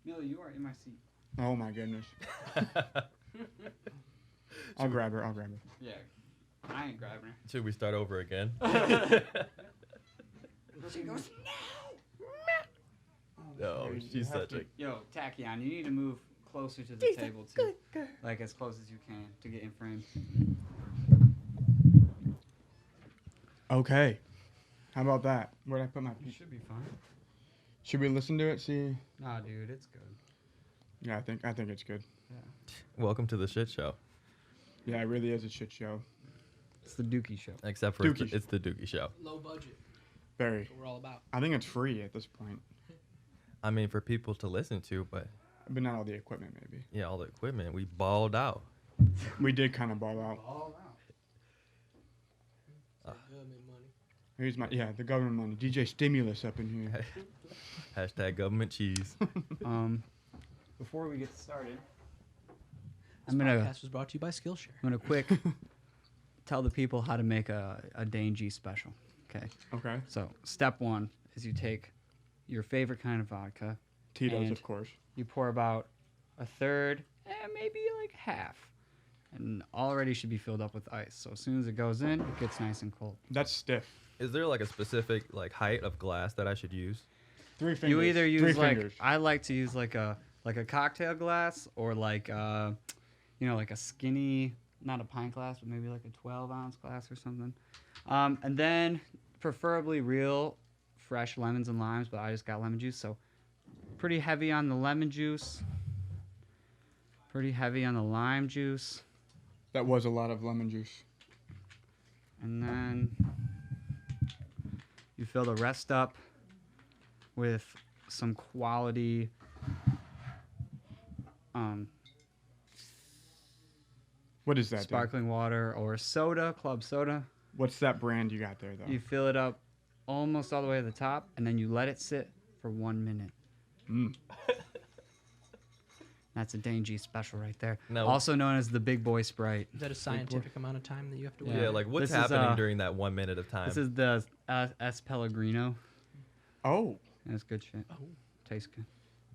Millie, you are in my seat. Oh my goodness. I'll grab her. Yeah. I ain't grabbing her. Should we start over again? She goes, No, she's such a... yo, Tachyon, you need to move closer to the table, too. Like, as close as you can to get in frame. Okay. How about that? Where'd I put my... You should be fine. Should we listen to it? See? Nah, dude, it's good. Yeah, I think it's good. Yeah. Welcome to the shit show. Yeah, it really is a shit show. It's the Dookie Show. Except for it's the Dookie Show. Low budget. Very. That's what we're all about. I think it's free at this point. I mean, for people to listen to, but not all the equipment, maybe. yeah, all the equipment, we balled out. We did kind of ball out. All out. Government money. Here's the government money. DJ Stimulus up in here. Hashtag government cheese. Before we get started, This podcast was brought to you by Skillshare. I'm gonna quick tell the people how to make a Dangy special. Okay. Okay. So step one is you take your favorite kind of vodka. Tito's, And of course. You pour about a third, maybe like half, and already should be filled up with ice. So as soon as it goes in, it gets nice and cold. That's stiff. Is there like a specific like height of glass that I should use? 3 fingers. You either use 3 like fingers. I like to use like a cocktail glass or like like a skinny, not a pint glass, but maybe like a 12-ounce glass or something. And then preferably real fresh lemons and limes, but I just got lemon juice, so pretty heavy on the lemon juice. Pretty heavy on the lime juice. That was a lot of lemon juice. And then you fill the rest up with some quality What is that? sparkling water or soda, club soda. What's that brand you got there, though? You fill it up almost all the way to the top, and then you let it sit for 1 minute. That's a Dangy special right there. No. Also known as the Big Boy Sprite. Is that a scientific amount of time that you have to wait? Yeah, like what's This is, happening during that 1 minute of time? This is the S. Pellegrino. Oh. That's good shit. Oh. Tastes good.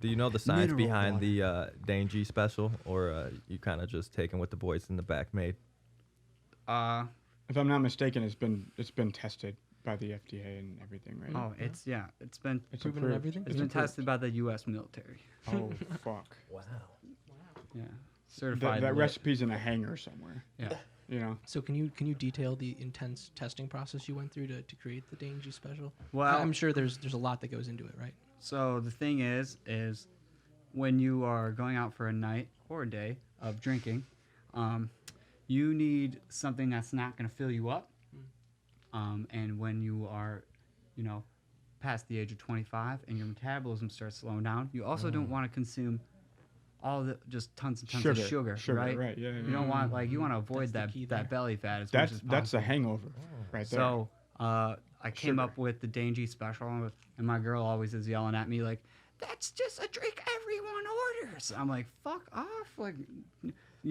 Do you know the science Mineral behind water. the Dangy special, or you kind of just taking what the boys in the back made? If I'm not mistaken, it's been tested by the FDA and everything, right? Oh, it's been It's proven approved. and everything? it's been tested by the U.S. military. Oh, fuck. Wow. Yeah, certified. That lit. recipe's in a hanger somewhere. Yeah. You know? So can you detail the intense testing process you went through to create the Dangy special? Well, I'm sure there's a lot that goes into it, right? So the thing is when you are going out for a night or a day of drinking, you need something that's not going to fill you up. And when you are, past the age of 25 and your metabolism starts slowing down, you also don't want to consume just tons and tons of sugar, right? Right, yeah. You don't want, you want to avoid That's the key there. that belly fat as much as possible. That's a hangover right there. So I came Sugar. up with the Dangy special, and my girl always is yelling at me like, "That's just a drink everyone orders." I'm like, "Fuck off!" Like,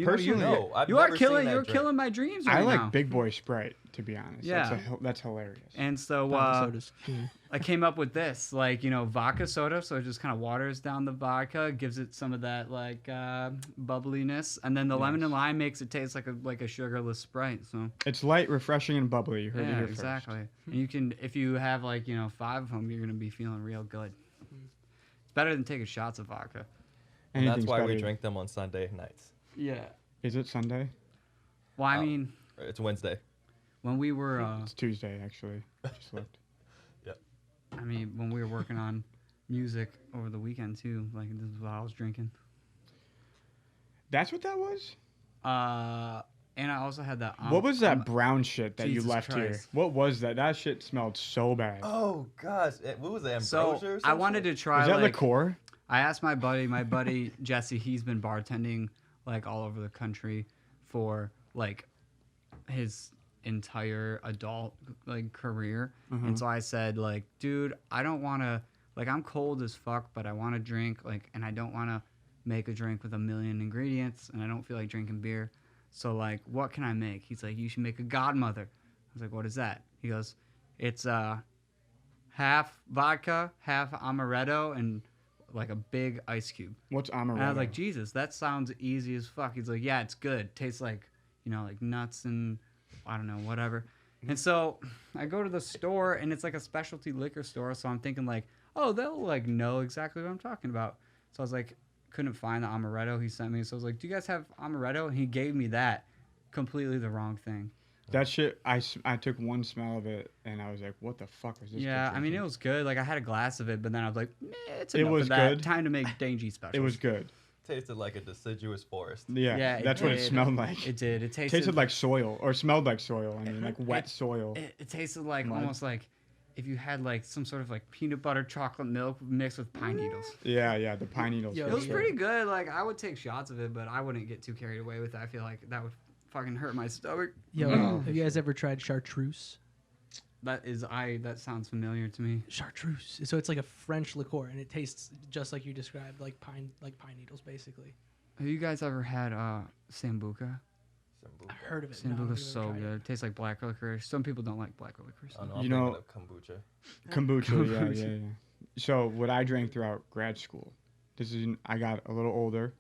Personally, No, I've you are never seen killing. that You're drink. killing my dreams I right like now. Big Boy Sprite, to be honest. Yeah. That's hilarious. And so Sodas. I came up with this, vodka soda, so it just kind of waters down the vodka, gives it some of that bubbliness, and then the lemon and lime makes it taste like a sugarless Sprite. So It's light, refreshing, and bubbly. You heard it yeah, here exactly. And you can, if you have 5 of them, you're gonna be feeling real good. It's better than taking shots of vodka. And that's Anything's why we better. drink them on Sunday nights. Yeah. Is it Sunday? Well, I mean, It's Wednesday. when we were, It's Tuesday, actually. Just looked. when we were working on music over the weekend too, this is what I was drinking. That's what that was? And I also had that. What was that brown shit that Jesus you left here? Christ. What was that? That shit smelled so bad. Oh gosh, what was it? So Ambrosia or I wanted to try. Was that liqueur? I asked my buddy Jesse. He's been bartending all over the country for his entire adult career. And so I said dude, I don't want to I'm cold as fuck, but I want to drink and I don't want to make a drink with a million ingredients, and I don't feel like drinking beer. So what can I make? He's like, you should make a Godmother. I was like, what is that? He goes, it's half vodka, half amaretto, and like a big ice cube. What's And amaretto? I was like, Jesus, that sounds easy as fuck. He's like, yeah, it's good. Tastes like, like nuts and I don't know, whatever. And so I go to the store and it's like a specialty liquor store. So I'm thinking like, oh, they'll like know exactly what I'm talking about. So I was like, couldn't find the amaretto he sent me. So I was like, do you guys have amaretto? And he gave me that. Completely the wrong thing. That shit, I took one smell of it and I was like, what the fuck was this? Yeah, I mean, it was good. Like I had a glass of it, but then I was like, it's enough was of that. good. Time to make Dangy special. It was good. Tasted like a deciduous forest. Yeah, that's what it smelled like. It did. It tasted like soil, or smelled like soil. I mean, like wet soil. It tasted like Mud. almost like if you had like some sort of like peanut butter chocolate milk mixed with pine needles. Yeah, the pine needles. Yo, It was yeah. pretty good. Like I would take shots of it, but I wouldn't get too carried away with it. I feel like that would fucking hurt my stomach. Yo, have you guys ever tried Chartreuse? That sounds familiar to me. Chartreuse. So it's like a French liqueur, and it tastes just like you described, like pine needles, basically. Have you guys ever had Sambuca? I heard of it. No, I've never Sambuca's so tried it. good. It tastes like black licorice. Some people don't like black licorice. Oh, no, I'm You thinking know- of kombucha. Kombucha, yeah. So what I drank throughout grad school, I got a little older,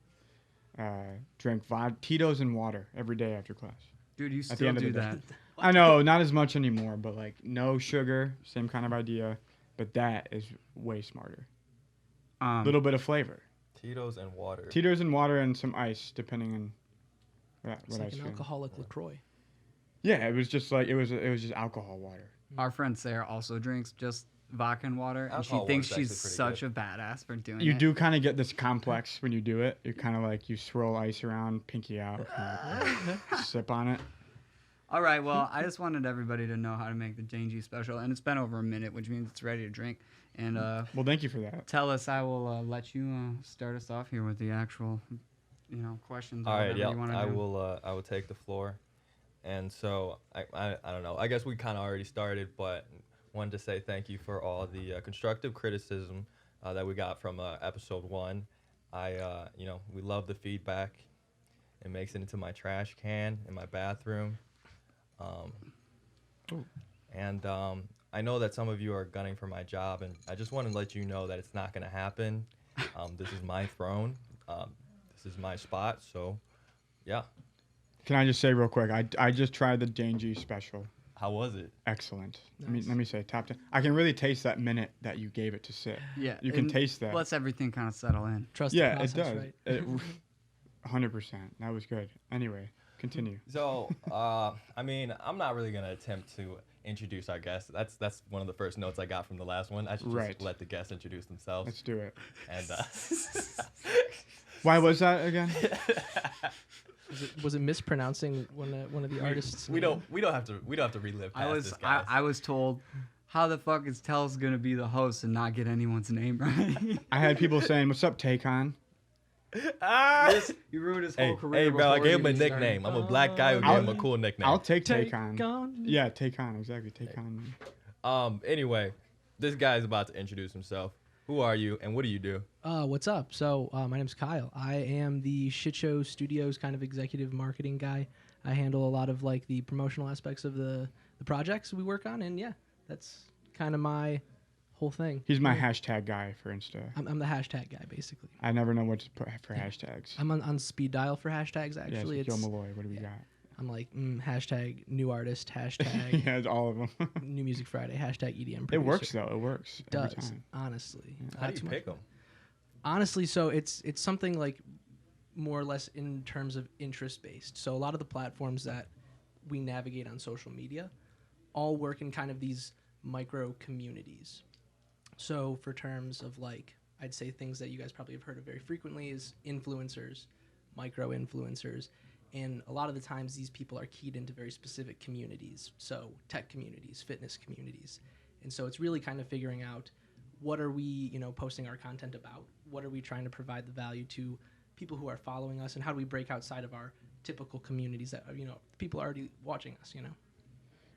drank Tito's and water every day after class. Dude, you At the still end of do the day. that. I know, not as much anymore, but like no sugar, same kind of idea, but that is way smarter. A little bit of flavor. Tito's and water. Tito's and water and some ice, depending on what It's I like was an feeling. alcoholic LaCroix. Yeah, it was just like it was just alcohol water. Our friend Sarah also drinks just vodka and water, and she Alcohol thinks water's she's actually pretty such a badass for doing You it. do kind of get this complex when you do it. You're kind of like you swirl ice around, pinky out, sip on it. All right, well, I just wanted everybody to know how to make the Jane G special, and it's been over a minute, which means it's ready to drink. And Well, thank you for that. tell us, I will let you start us off here with the actual, questions. Or All right, whatever yeah, you want to I do. will. I will take the floor, and so I don't know. I guess we kind of already started, but wanted to say thank you for all the constructive criticism that we got from episode 1. We love the feedback. It makes it into my trash can in my bathroom. And I know that some of you are gunning for my job, and I just want to let you know that it's not going to happen. This is my throne. This is my spot. So, yeah. Can I just say real quick? I just tried the Jane G special. How was it? Excellent. Nice. Let me say top 10. I can really taste that minute that you gave it to sit. Yeah, You can and taste that. Lets everything kind of settle in. Trust Yeah, the it process, does. right? 100%. That was good. Anyway, continue. So, I mean, I'm not really gonna attempt to introduce our guests. That's one of the first notes I got from the last one. I should Right. just let the guests introduce themselves. Let's do it. And Why was that again? Was it mispronouncing one of the artists? we don't have to relive past this, guys. I was told, how the fuck is Tell's gonna be the host and not get anyone's name right? I had people saying, "What's up, Taycon?" You ruined his whole Hey, career. hey, bro! I before gave he him a even started. nickname. I'm a black guy who gave him a cool nickname. I'll take Take Taycon. on. Yeah, Taycon. Exactly. Taycon. Anyway, this guy's about to introduce himself. Who are you, and what do you do? What's up? So my name's Kyle. I am the Shit Show Studios kind of executive marketing guy. I handle a lot of like the promotional aspects of the projects we work on, and yeah, that's kind of my whole thing. He's my hashtag guy for Insta. I'm the hashtag guy basically. I never know what to put for hashtags. I'm on speed dial for hashtags actually. Yeah, it's Gil Malloy. What do we got? I'm like hashtag new artist, hashtag Yeah, it's all of them. new music Friday, hashtag EDM. It works producer. though. It works. It every does time. honestly. How Not do too you much pick them? Honestly, so it's something like more or less in terms of interest based. So a lot of the platforms that we navigate on social media all work in kind of these micro communities. So for terms of like, I'd say things that you guys probably have heard of very frequently is influencers, micro influencers. And a lot of the times these people are keyed into very specific communities. So tech communities, fitness communities. And so it's really kind of figuring out what are we, posting our content about? What are we trying to provide the value to people who are following us? And how do we break outside of our typical communities that, people are already watching us,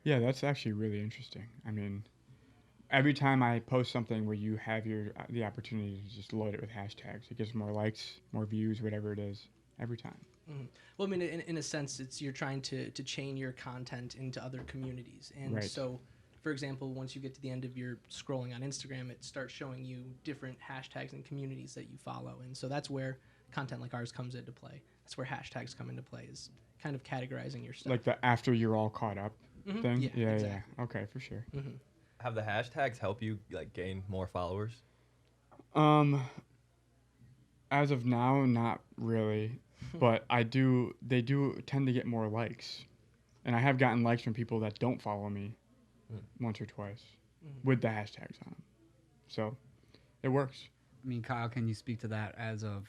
Yeah, that's actually really interesting. I mean, every time I post something where you have the opportunity to just load it with hashtags, it gets more likes, more views, whatever it is, every time. Mm-hmm. Well, I mean, in a sense, you're trying to chain your content into other communities. And Right. so for example, once you get to the end of your scrolling on Instagram, it starts showing you different hashtags and communities that you follow. And so that's where content like ours comes into play. That's where hashtags come into play, is kind of categorizing your stuff. Like the after you're all caught up thing? Yeah, exactly. Yeah. Okay, for sure. Have the hashtags help you like gain more followers? As of now, not really. But they do tend to get more likes. And I have gotten likes from people that don't follow me once or twice with the hashtags on them. So it works. I mean, Kyle, can you speak to that as of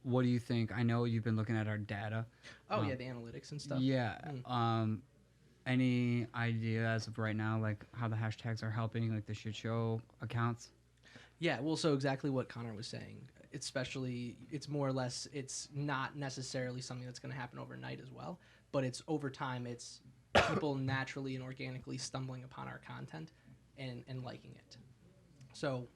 what do you think? I know you've been looking at our data. Oh, yeah, the analytics and stuff. Yeah. Any idea as of right now, like how the hashtags are helping, like the shit show accounts? Yeah, well, so exactly what Connor was saying. Especially, it's more or less, it's not necessarily something that's going to happen overnight as well, but it's over time, it's people naturally and organically stumbling upon our content and liking it. So,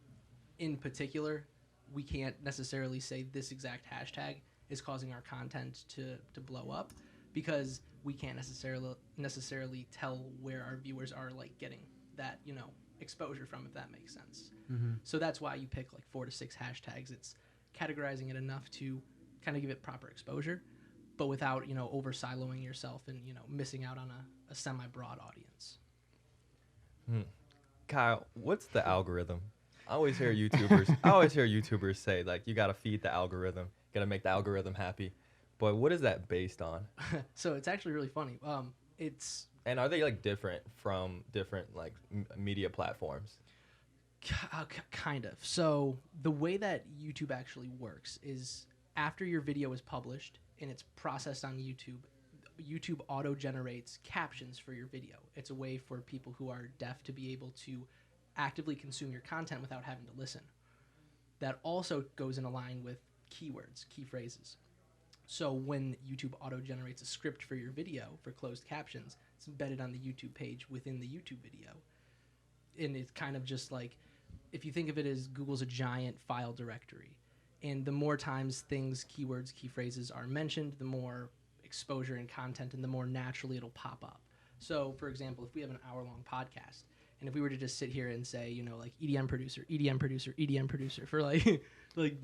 in particular, we can't necessarily say this exact hashtag is causing our content to blow up, because we can't necessarily tell where our viewers are like getting that, exposure from, if that makes sense. So that's why you pick like 4 to 6 hashtags. It's categorizing it enough to kind of give it proper exposure, but without, over siloing yourself and, missing out on a semi-broad audience. Kyle, what's the algorithm? I always hear YouTubers say like you got to feed the algorithm, got to make the algorithm happy. But what is that based on? So it's actually really funny. And are they like different from different like media platforms? Kind of. So the way that YouTube actually works is after your video is published and it's processed on YouTube, YouTube auto-generates captions for your video. It's a way for people who are deaf to be able to actively consume your content without having to listen. That also goes in line with keywords, key phrases. So when YouTube auto-generates a script for your video for closed captions, it's embedded on the YouTube page within the YouTube video. And it's kind of just like, if you think of it as Google's a giant file directory, and the more times things, keywords, key phrases are mentioned, the more exposure and content, and the more naturally it'll pop up. So, for example, if we have an hour-long podcast, and if we were to just sit here and say, like EDM producer, EDM producer, EDM producer for like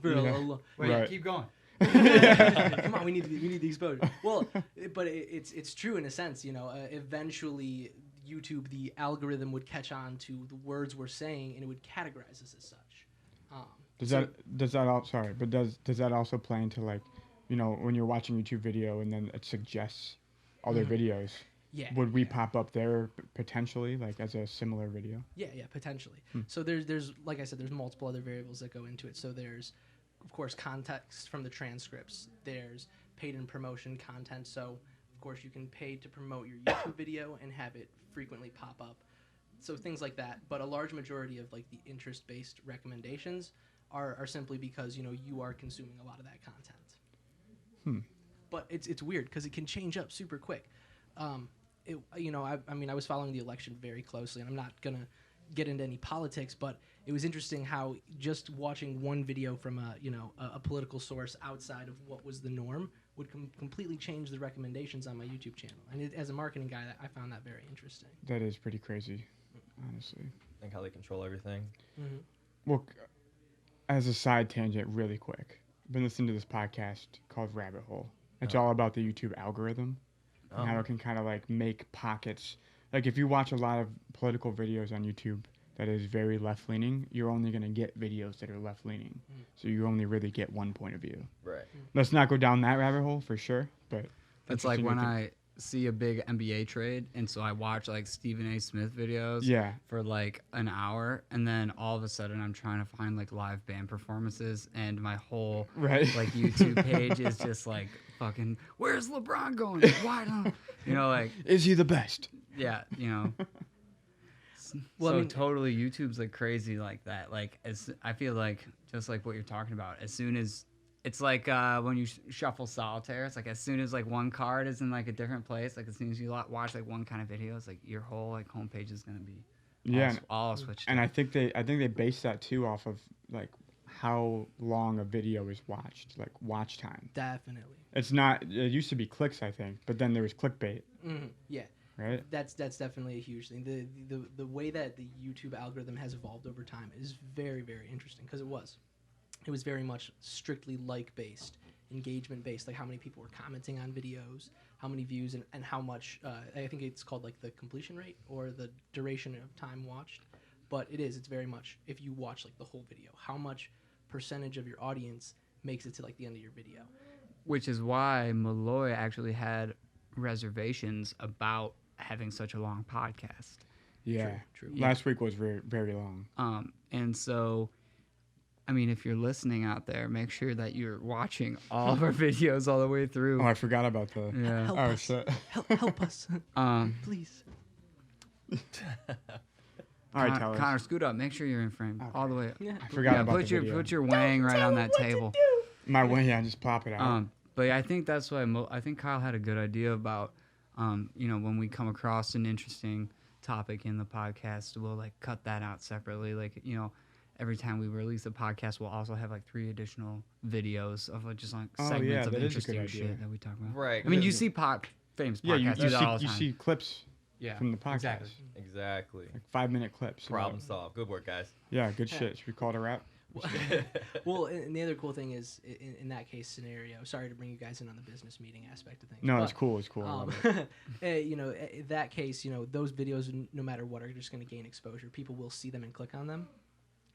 for a long, Wait, keep going. Come on, we need the exposure. Well, but it's true in a sense, eventually YouTube, the algorithm would catch on to the words we're saying, and it would categorize us as such. Does that also play into like, when you're watching a YouTube video and then it suggests other videos? Yeah. Would we pop up there potentially, like as a similar video? Yeah, potentially. So there's like I said, there's multiple other variables that go into it. So there's, of course, context from the transcripts. There's paid and promotion content. So of course you can pay to promote your YouTube video and have it frequently pop up. So things like that. But a large majority of like the interest-based recommendations are simply because you are consuming a lot of that content. But it's weird because it can change up super quick. I was following the election very closely, and I'm not gonna get into any politics, but it was interesting how just watching one video from a political source outside of what was the norm would completely change the recommendations on my YouTube channel. And as a marketing guy, I found that very interesting. That is pretty crazy, honestly. I think how they control everything. Well, as a side tangent, really quick, I've been listening to this podcast called Rabbit Hole. It's all about the YouTube algorithm and how it can kind of like make pockets. Like if you watch a lot of political videos on YouTube that is very left-leaning, you're only going to get videos that are left-leaning. So you only really get one point of view. Right. Let's not go down that rabbit hole for sure, but It's like when I see a big NBA trade, and so I watch like Stephen A. Smith videos for like an hour, and then all of a sudden I'm trying to find like live band performances, and my whole like YouTube page is just like fucking, where's LeBron going? Why don't like, is he the best? Yeah, Well, so totally YouTube's like crazy like that. Like I feel like just like what you're talking about, as soon as it's like when you shuffle solitaire, it's like as soon as like one card is in like a different place, like as soon as you watch like one kind of video, it's like your whole like homepage is gonna be all switched. And I think they base that too off of like how long a video is watched, like watch time. Definitely. It's not. It used to be clicks, I think, but then there was clickbait. Yeah. right? That's definitely a huge thing. The way that the YouTube algorithm has evolved over time is very, very interesting because it was very much strictly like based, engagement based, like how many people were commenting on videos, how many views, and how much. I think it's called like the completion rate or the duration of time watched. But it's very much if you watch like the whole video, how much percentage of your audience makes it to like the end of your video. Which is why Malloy actually had reservations about having such a long podcast. Yeah. True. Last week was very, very long. And so, I mean, if you're listening out there, make sure that you're watching all of our videos all the way through. Oh, I forgot about the. Yeah. Help us. Shit. Help us. Please. All right, tell us. Connor, scoot up. Make sure you're in frame all the way up. Yeah. I forgot about put the your video. put your wang right on that table. My wing, yeah, just pop it out. But yeah, I think that's why I think Kyle had a good idea about, when we come across an interesting topic in the podcast, we'll like cut that out separately. Like, every time we release a podcast, we'll also have like 3 additional videos of just like segments of that is a good interesting idea. shit that we talk about. Right. I mean, you see famous podcasts do that all the you time. see clips from the podcast. Exactly. Like 5-minute clips. Problem solved. Good work, guys. Yeah, good shit. Should we call it a wrap? Well, and the other cool thing is, in that case scenario, sorry to bring you guys in on the business meeting aspect of things. No, but, it's cool. It's cool. I love it. in that case, those videos, no matter what, are just going to gain exposure. People will see them and click on them.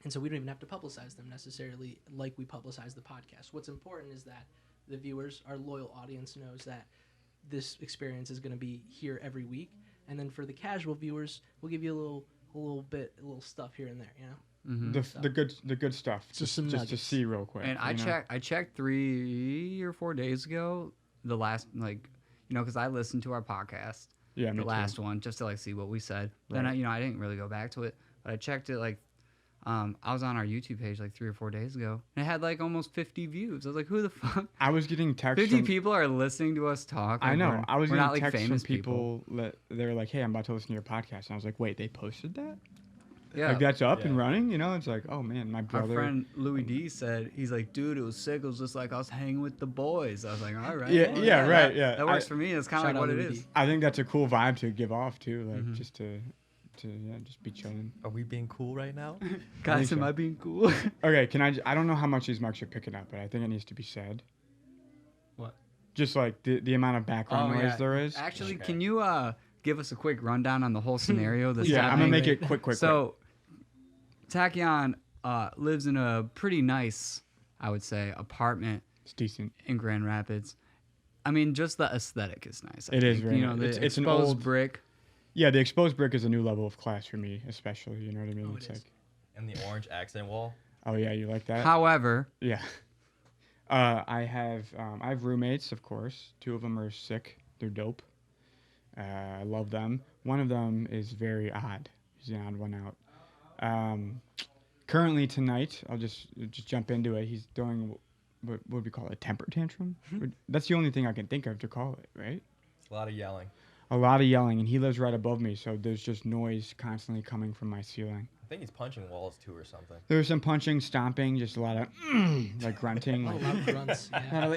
And so we don't even have to publicize them necessarily like we publicize the podcast. What's important is that the viewers, our loyal audience, knows that this experience is going to be here every week. And then for the casual viewers, we'll give you a little stuff here and there, Mm-hmm. The good stuff. Just to see real quick. And I checked 3 or 4 days ago, the last, because I listened to our podcast, the last one, just to like see what we said. Right. Then I didn't really go back to it, but I checked it I was on our YouTube page like 3 or 4 days ago, and it had like almost 50 views. I was like, who the fuck? I was getting texts 50 people are listening to us talk. I know. I was we're getting not like texts famous from people. They were like, hey, I'm about to listen to your podcast. And I was like, wait, they posted that? Yeah. Like that's up and running, It's like, oh man, my brother. Our friend Louis D said, he's like, dude, it was sick. It was just like I was hanging with the boys. I was like, all right. Yeah, right. That works for me. That's kind of like what it is. I think that's a cool vibe to give off too, like just to just be chilling. Are we being cool right now? Guys, am I being cool? Okay, I don't know how much these mics are picking up, but I think it needs to be said. What? Just like the amount of background noise there is. Actually, can you give us a quick rundown on the whole scenario? I'm gonna make it quick. So, Tachyon lives in a pretty nice, I would say, apartment. It's decent in Grand Rapids. I mean, just the aesthetic is nice. It is very nice. The it's an exposed old brick. Yeah, the exposed brick is a new level of class for me, especially. You know what I mean? It's like. And the orange accent wall. Oh yeah, you like that? However. Yeah. I have roommates, of course. 2 of them are sick. They're dope. I love them. One of them is very odd. He's an odd one out. Currently tonight, I'll just jump into it. He's doing what would we call it, a temper tantrum? That's the only thing I can think of to call it, right? It's a lot of yelling. A lot of yelling, and he lives right above me, so there's just noise constantly coming from my ceiling. I think he's punching walls too or something. There's some punching, stomping, just a lot of like grunting. A lot of grunts. Yeah.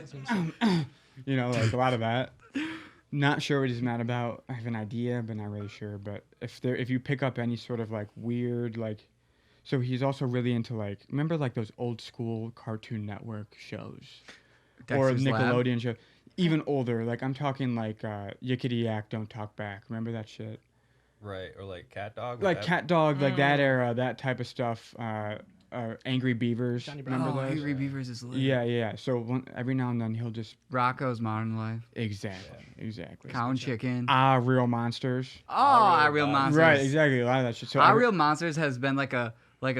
Like a lot of that. Not sure what he's mad about. I have an idea, but not really sure. But if you pick up any sort of like weird so he's also really into remember those old school Cartoon Network shows Dexter's or Nickelodeon Lab. shows, even older. I'm talking Yickety Yak, Don't Talk Back. Remember that shit? Right, or Cat Dog. Cat Dog, that era, that type of stuff. Angry Beavers. Johnny Bravo. Remember those? Angry Beavers is lit. Yeah. So every now and then he'll just Rocco's Modern Life. exactly. Cow and Chicken. Real Monsters. Real Monsters. Right, exactly. A lot of that shit. So Real Monsters has been like a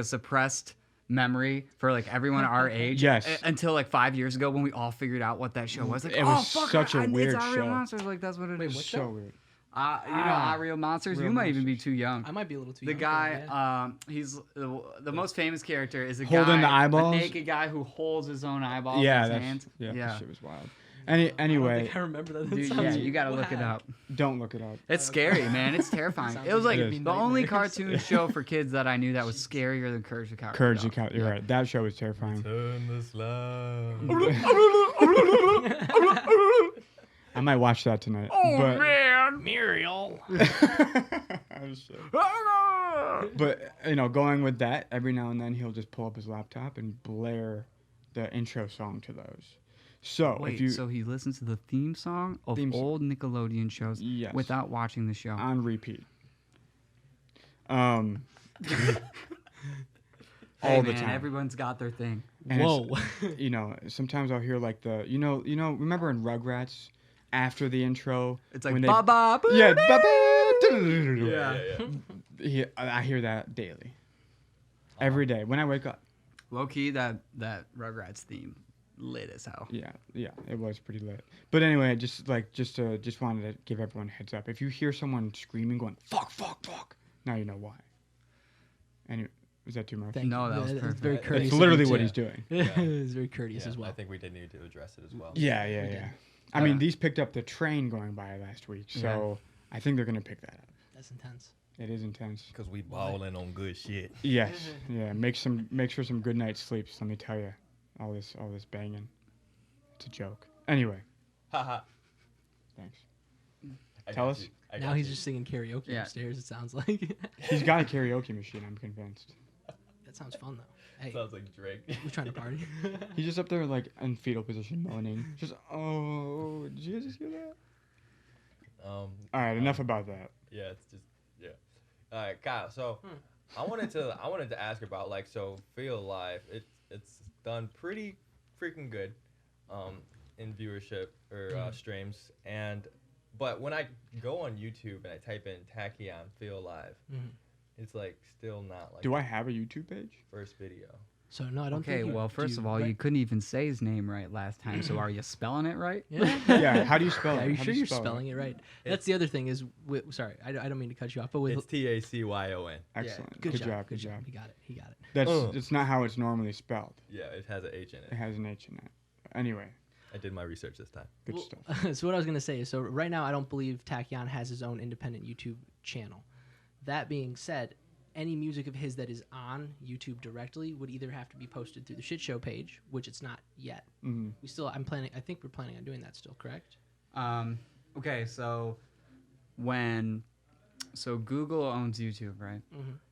suppressed memory for everyone our age. Yes. Until 5 years ago when we all figured out what that show was. It was such a weird it's show. Real Monsters. That's what it is. what so show? weird. Real Monsters. Real You might even be Monsters. too young. I might be a little too The young. guy, he's the most famous character is a Holding guy, the eyeballs? a naked guy who holds his own eyeballs Yeah, in his that's hands. that shit was wild. I don't Anyway, think I remember that. Dude, yeah, you gotta look it up. don't look it up. It's scary, man. It's terrifying. Sounds It was like like it is. the only Nightmares. cartoon show for kids that I knew that was scarier than Courage the Cowardly Courage the Dog. Cowardly. You're right. That show was terrifying. Turn this loud. I might watch that tonight. Oh but man! Muriel. But you know, going with that, every now and then he'll just pull up his laptop and blare the intro song to those. So Wait, if you so he listens to the theme song of old Nickelodeon shows Yes. without watching the show. on repeat, Hey, all the man, time. everyone's got their thing. And Whoa. you know, sometimes I'll hear like you know, remember in Rugrats, after the intro, It's like when they- ba ba. yeah, Yeah. I hear that daily, every day when I wake up. Low key, that Rugrats theme lit as hell. Yeah, it was pretty lit. But anyway, just wanted to give everyone a heads up. If you hear someone screaming, going fuck, now you know why. Anyway, was that too much? No, that was It's perfect. very That's courteous. It's of literally you what to- he's doing. It's very courteous Yeah, as well. I think we did need to address it as well. Yeah. I mean, these picked up the train going by last week, so I think they're gonna pick that up. That's intense. It is intense. Because we balling on good shit. Yes, yeah. Make sure some good night's sleeps. Let me tell you, all this banging. It's a joke. Anyway, Haha. thanks. I Tell got us. you. I Now got he's you. just singing karaoke Yeah. upstairs, it sounds like. He's got a karaoke machine. I'm convinced. That sounds fun, though. Hey, Sounds like Drake. we're trying to party. He's just up there like in fetal position, moaning. Just did you guys just hear that? All right, enough about that. Yeah, it's just All right, Kyle. So I wanted to ask about like Feel Alive. It's done pretty freaking good, in viewership or streams. But when I go on YouTube and I type in Tachyon Feel Alive, it's like still not like Do I have a YouTube page? first video. So, no, I don't Okay, think you well, do first of all, right? you couldn't even say his name right last time. So are you spelling it right? Yeah. Yeah. How do you spell it? Are you How do sure you're spell spelling it right? That's the other thing is, sorry, I don't mean to cut you off, but with It's Tacyon. Excellent. good job. Good job. He got it. That's not how it's normally spelled. Yeah, it has an H in It it. has an H in it. Anyway, I did my research this time. good Well, stuff. So what I was gonna say is, so right now I don't believe Tachyon has his own independent YouTube channel. That being said, any music of his that is on YouTube directly would either have to be posted through the Shit Show page, which it's not yet. Mhm. I think we're planning on doing that still, correct? Okay, so Google owns YouTube, right?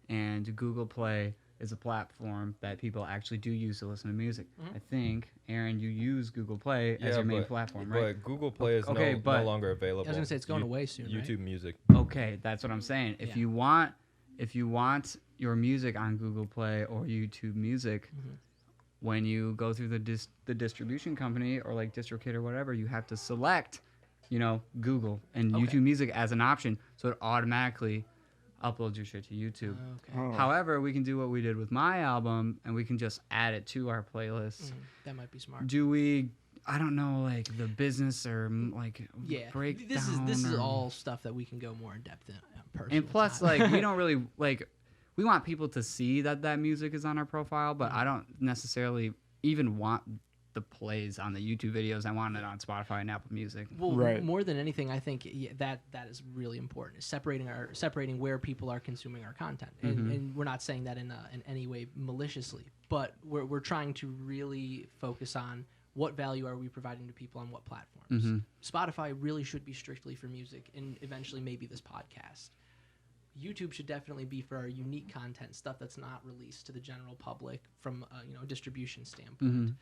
And Google Play is a platform that people actually do use to listen to music. I think, Aaron, you use Google Play as your main platform, right? But Google Play is Okay, no but- longer available. I was gonna say it's going away soon, right? YouTube Music. Okay, that's what I'm saying. If Yeah. you want your music on Google Play or YouTube Music, when you go through the distribution company or like DistroKid or whatever, you have to select, Google and Okay. YouTube Music as an option, so it automatically uploads your shit to YouTube. Okay. Oh. However, we can do what we did with my album, and we can just add it to our playlist. That might be smart. Do we? I don't know, like the business or like Yeah, breakdown. this is or- all stuff that we can go more in depth in. Personally, And plus, like, we don't really like. We want people to see that music is on our profile, but I don't necessarily even want the plays on the YouTube videos. I want it on Spotify and Apple Music. well, Right. more than anything, I think that is really important. Is separating where people are consuming our content, and we're not saying that in any way maliciously, but we're trying to really focus on what value are we providing to people on what platforms. Spotify really should be strictly for music, and eventually maybe this podcast. YouTube should definitely be for our unique content, stuff that's not released to the general public from a distribution standpoint.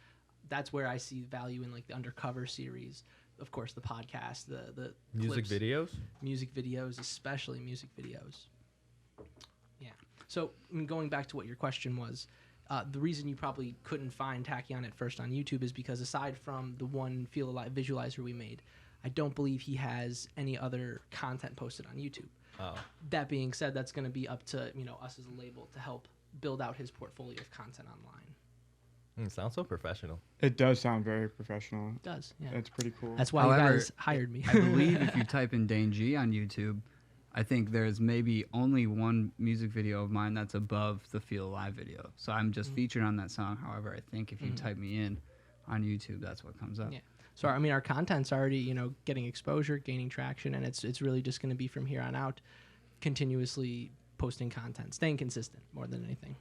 That's where I see value in like the Undercover series, of course, the podcast, the Music clips, videos? especially music videos. Yeah. So going back to what your question was, the reason you probably couldn't find Tachyon at first on YouTube is because aside from the one Feel Alive visualizer we made, I don't believe he has any other content posted on YouTube. Oh. That being said, that's going to be up to us as a label to help build out his portfolio of content online. Sounds so professional. It does sound very professional. It does, yeah. It's pretty cool. That's why However, you guys hired me. I believe if you type in Dane G on YouTube, I think there's maybe only one music video of mine that's above the Feel Alive video. So I'm just featured on that song. However, I think if you type me in on YouTube, that's what comes up. Yeah. So I mean, our content's already getting exposure, gaining traction, and it's really just going to be from here on out, continuously posting content, staying consistent more than anything.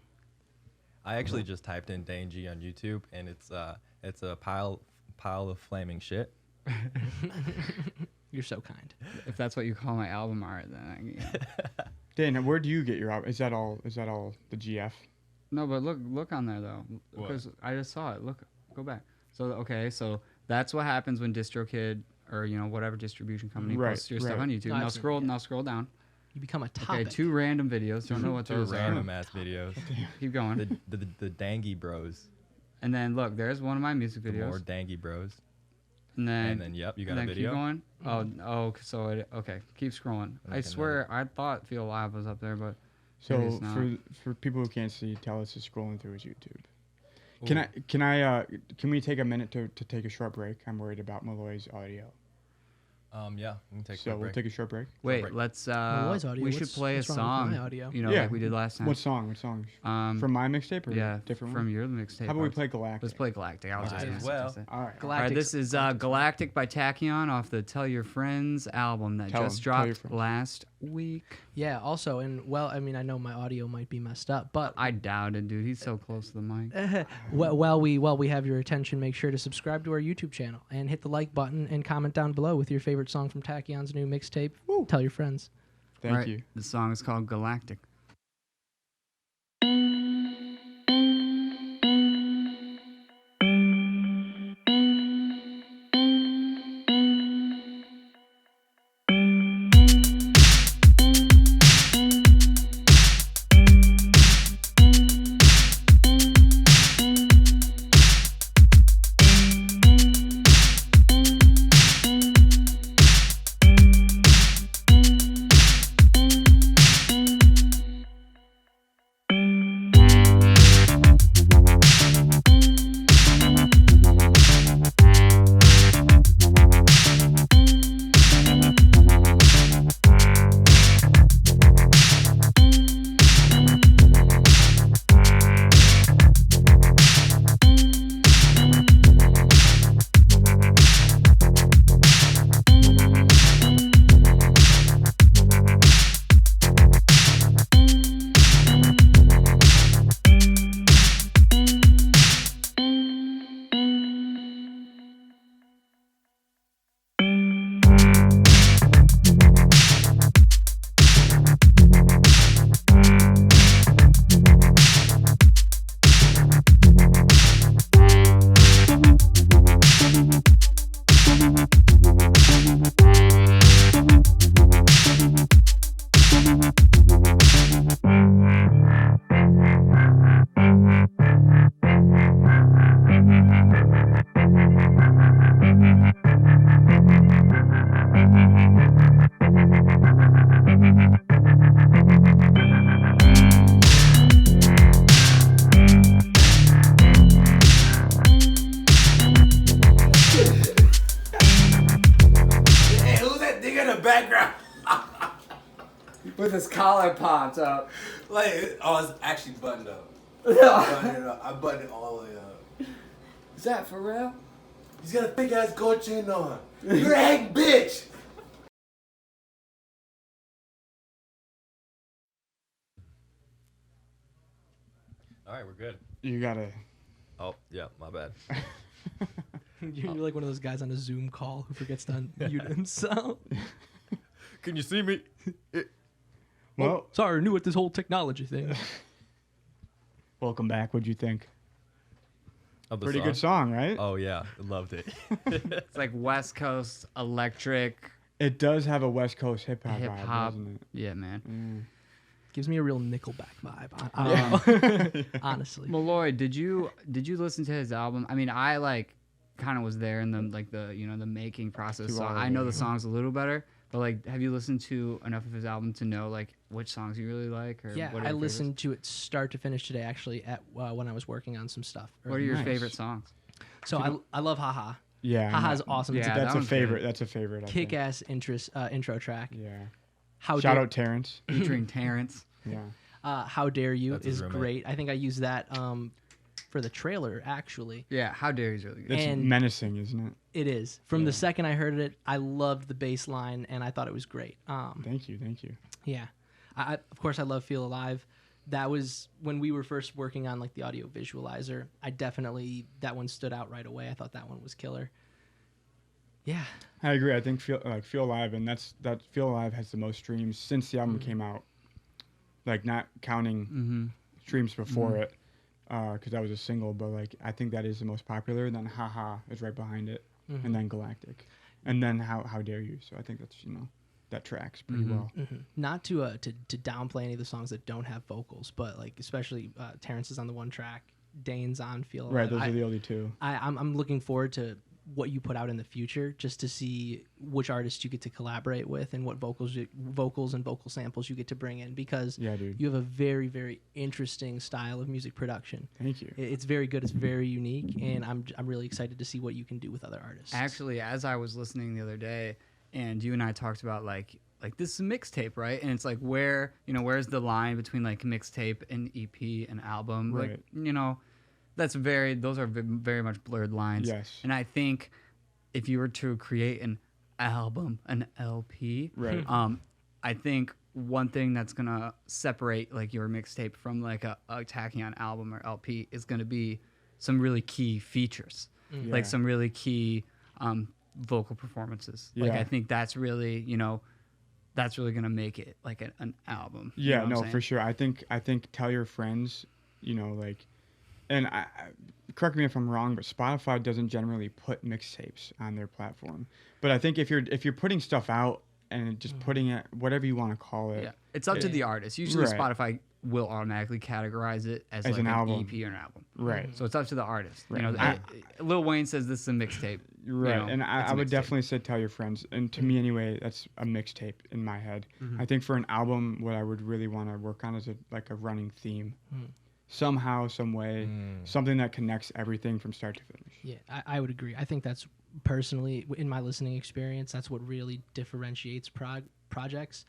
I actually just typed in Dane G on YouTube, and it's a pile of flaming shit. You're so kind. If that's what you call my album art, then Dana, where do you get your album? Is that all the GF? No, but look on there though, because I just saw it. Look, go back. So that's what happens when DistroKid or whatever distribution company posts your stuff on YouTube. No, Now scroll down. You become a topic. Okay, 2 random videos. Don't know what those are. Random ass videos. Keep going. The Dangy Bros. And then look, there's one of my music The videos. more Dangy Bros. And then yep, you got a video. Keep going. Okay, keep scrolling. I swear, I thought Feel Alive was up there, but So for people who can't see, Talis is scrolling through his YouTube. Can we take a minute to take a short break? I'm worried about Malloy's audio. Yeah, we can take. So we'll take a short break. Wait, let's. Audio, we should play a what's wrong with song. my audio? Like we did last time. What song? From my mixtape or different from one? your mixtape. How about we play Galactic? Let's play Galactic. I was just gonna suggest it. All right. All right, this is Galactic by Tachyon off the Tell Your Friends album that just dropped last week. Yeah, also, and I know my audio might be messed up, but I doubt it, dude. He's so close to the mic. while we have your attention, make sure to subscribe to our YouTube channel and hit the like button and comment down below with your favorite song from Tachyon's new mixtape. Tell your friends. Thank you. The song is called Galactic. With his collar popped up. It's actually buttoned up. I buttoned it all the way up. Is that for real? He's got a big ass gold chain on. You're an egg bitch! Alright, we're good. You gotta. Oh, yeah, my bad. You're like one of those guys on a Zoom call who forgets to unmute himself. Can you see me? Well, sorry, new at this whole technology thing. Welcome back. What'd you think? Pretty good song, right? Oh yeah, loved it. It's like West Coast electric. It does have a West Coast hip hop vibe, doesn't it? Yeah, man. Gives me a real Nickelback vibe. Honestly. Malloy, did you listen to his album? I mean, I kind of was there in the making process, so I know the songs a little better. But have you listened to enough of his album to know which songs you really like? Or yeah, I listened to it start to finish today. Actually, at when I was working on some stuff. What are your favorite songs? So I love Haha. Yeah, Haha's awesome. Yeah, that's a favorite. Good. That's a favorite. Kick-ass intro track. Yeah. Shout out Terrence. Featuring Terrence. Yeah. How Dare You That's is great. I think I used that for the trailer actually. Yeah, How Dare You is really good. It's menacing, isn't it? It is. From the second I heard it, I loved the bass line and I thought it was great. Thank you. Yeah. I of course I love Feel Alive. That was when we were first working on the audio visualizer. That one stood out right away. I thought that one was killer. Yeah. I agree. I think Feel Alive, and that Feel Alive has the most streams since the album came out. Like not counting streams before it, because that was a single. But like I think that is the most popular. Then Haha is right behind it, and then Galactic, and then How Dare You. So I think that's that tracks pretty well. Not to downplay any of the songs that don't have vocals, but like especially Terrence is on the one track, Dane's on Feel Alive. Right, those are the only two. I'm looking forward to what you put out in the future, just to see which artists you get to collaborate with and what vocals and vocal samples you get to bring in, because dude. you have a very, very interesting style of music production. Thank you. It's very good. It's very unique, and I'm really excited to see what you can do with other artists. Actually, as I was listening the other day, and you and I talked about like this is a mixtape, right? And it's like where's the line between like mixtape and EP and album? Right. Like those are very much blurred lines. Yes. And I think if you were to create an album, an LP, right. I think one thing that's gonna separate like your mixtape from like a Tachyon album or LP is gonna be some really key features, like some really key vocal performances. Like I think that's really gonna make it like an album. Yeah, you know no, for sure. I think tell your friends, like. And I correct me if I'm wrong, but Spotify doesn't generally put mixtapes on their platform. But I think if you're putting stuff out and just putting it, whatever you want to call it, it's up to the artist. Usually, right. Spotify will automatically categorize it as like an album. EP or an album. Right. So it's up to the artist. Right. Lil Wayne says this is a mixtape. Right. And I would definitely say tell your friends. And to me anyway, that's a mixtape in my head. I think for an album, what I would really want to work on is a running theme. Somehow, some way, something that connects everything from start to finish. Yeah, I would agree. I think that's personally, in my listening experience, that's what really differentiates projects.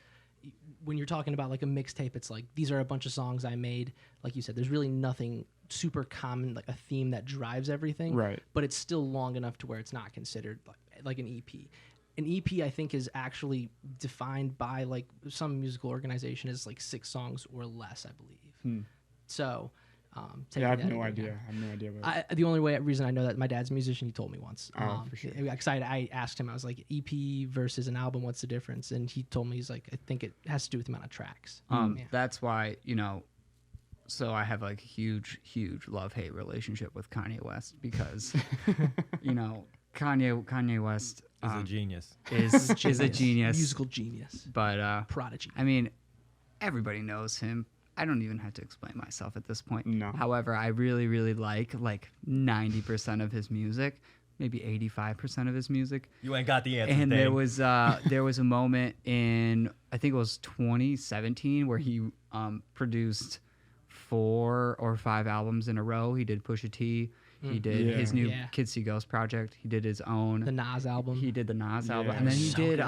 When you're talking about like a mixtape, it's like these are a bunch of songs I made. Like you said, there's really nothing super common, like a theme that drives everything. Right. But it's still long enough to where it's not considered like an EP. An EP, I think, is actually defined by like some musical organization as like 6 songs or less, I believe. So, I have no idea. I have no idea about it. The only reason I know that, my dad's a musician. He told me once. For sure. I asked him. I was like, EP versus an album, what's the difference? And he told me, he's like, I think it has to do with the amount of tracks. That's why so I have like a huge love-hate relationship with Kanye West because Kanye West is a genius. Is a genius, musical genius, but prodigy. I mean, everybody knows him. I don't even have to explain myself at this point. No. However, I really, really like 90% of his music, maybe 85% of his music. You ain't got the answer. And there was a moment in, I think it was 2017, where he produced 4 or 5 albums in a row. He did Pusha T. He did his new Kids See Ghosts project. He did his own. The Nas album. He did the Nas album. Yeah. And then he did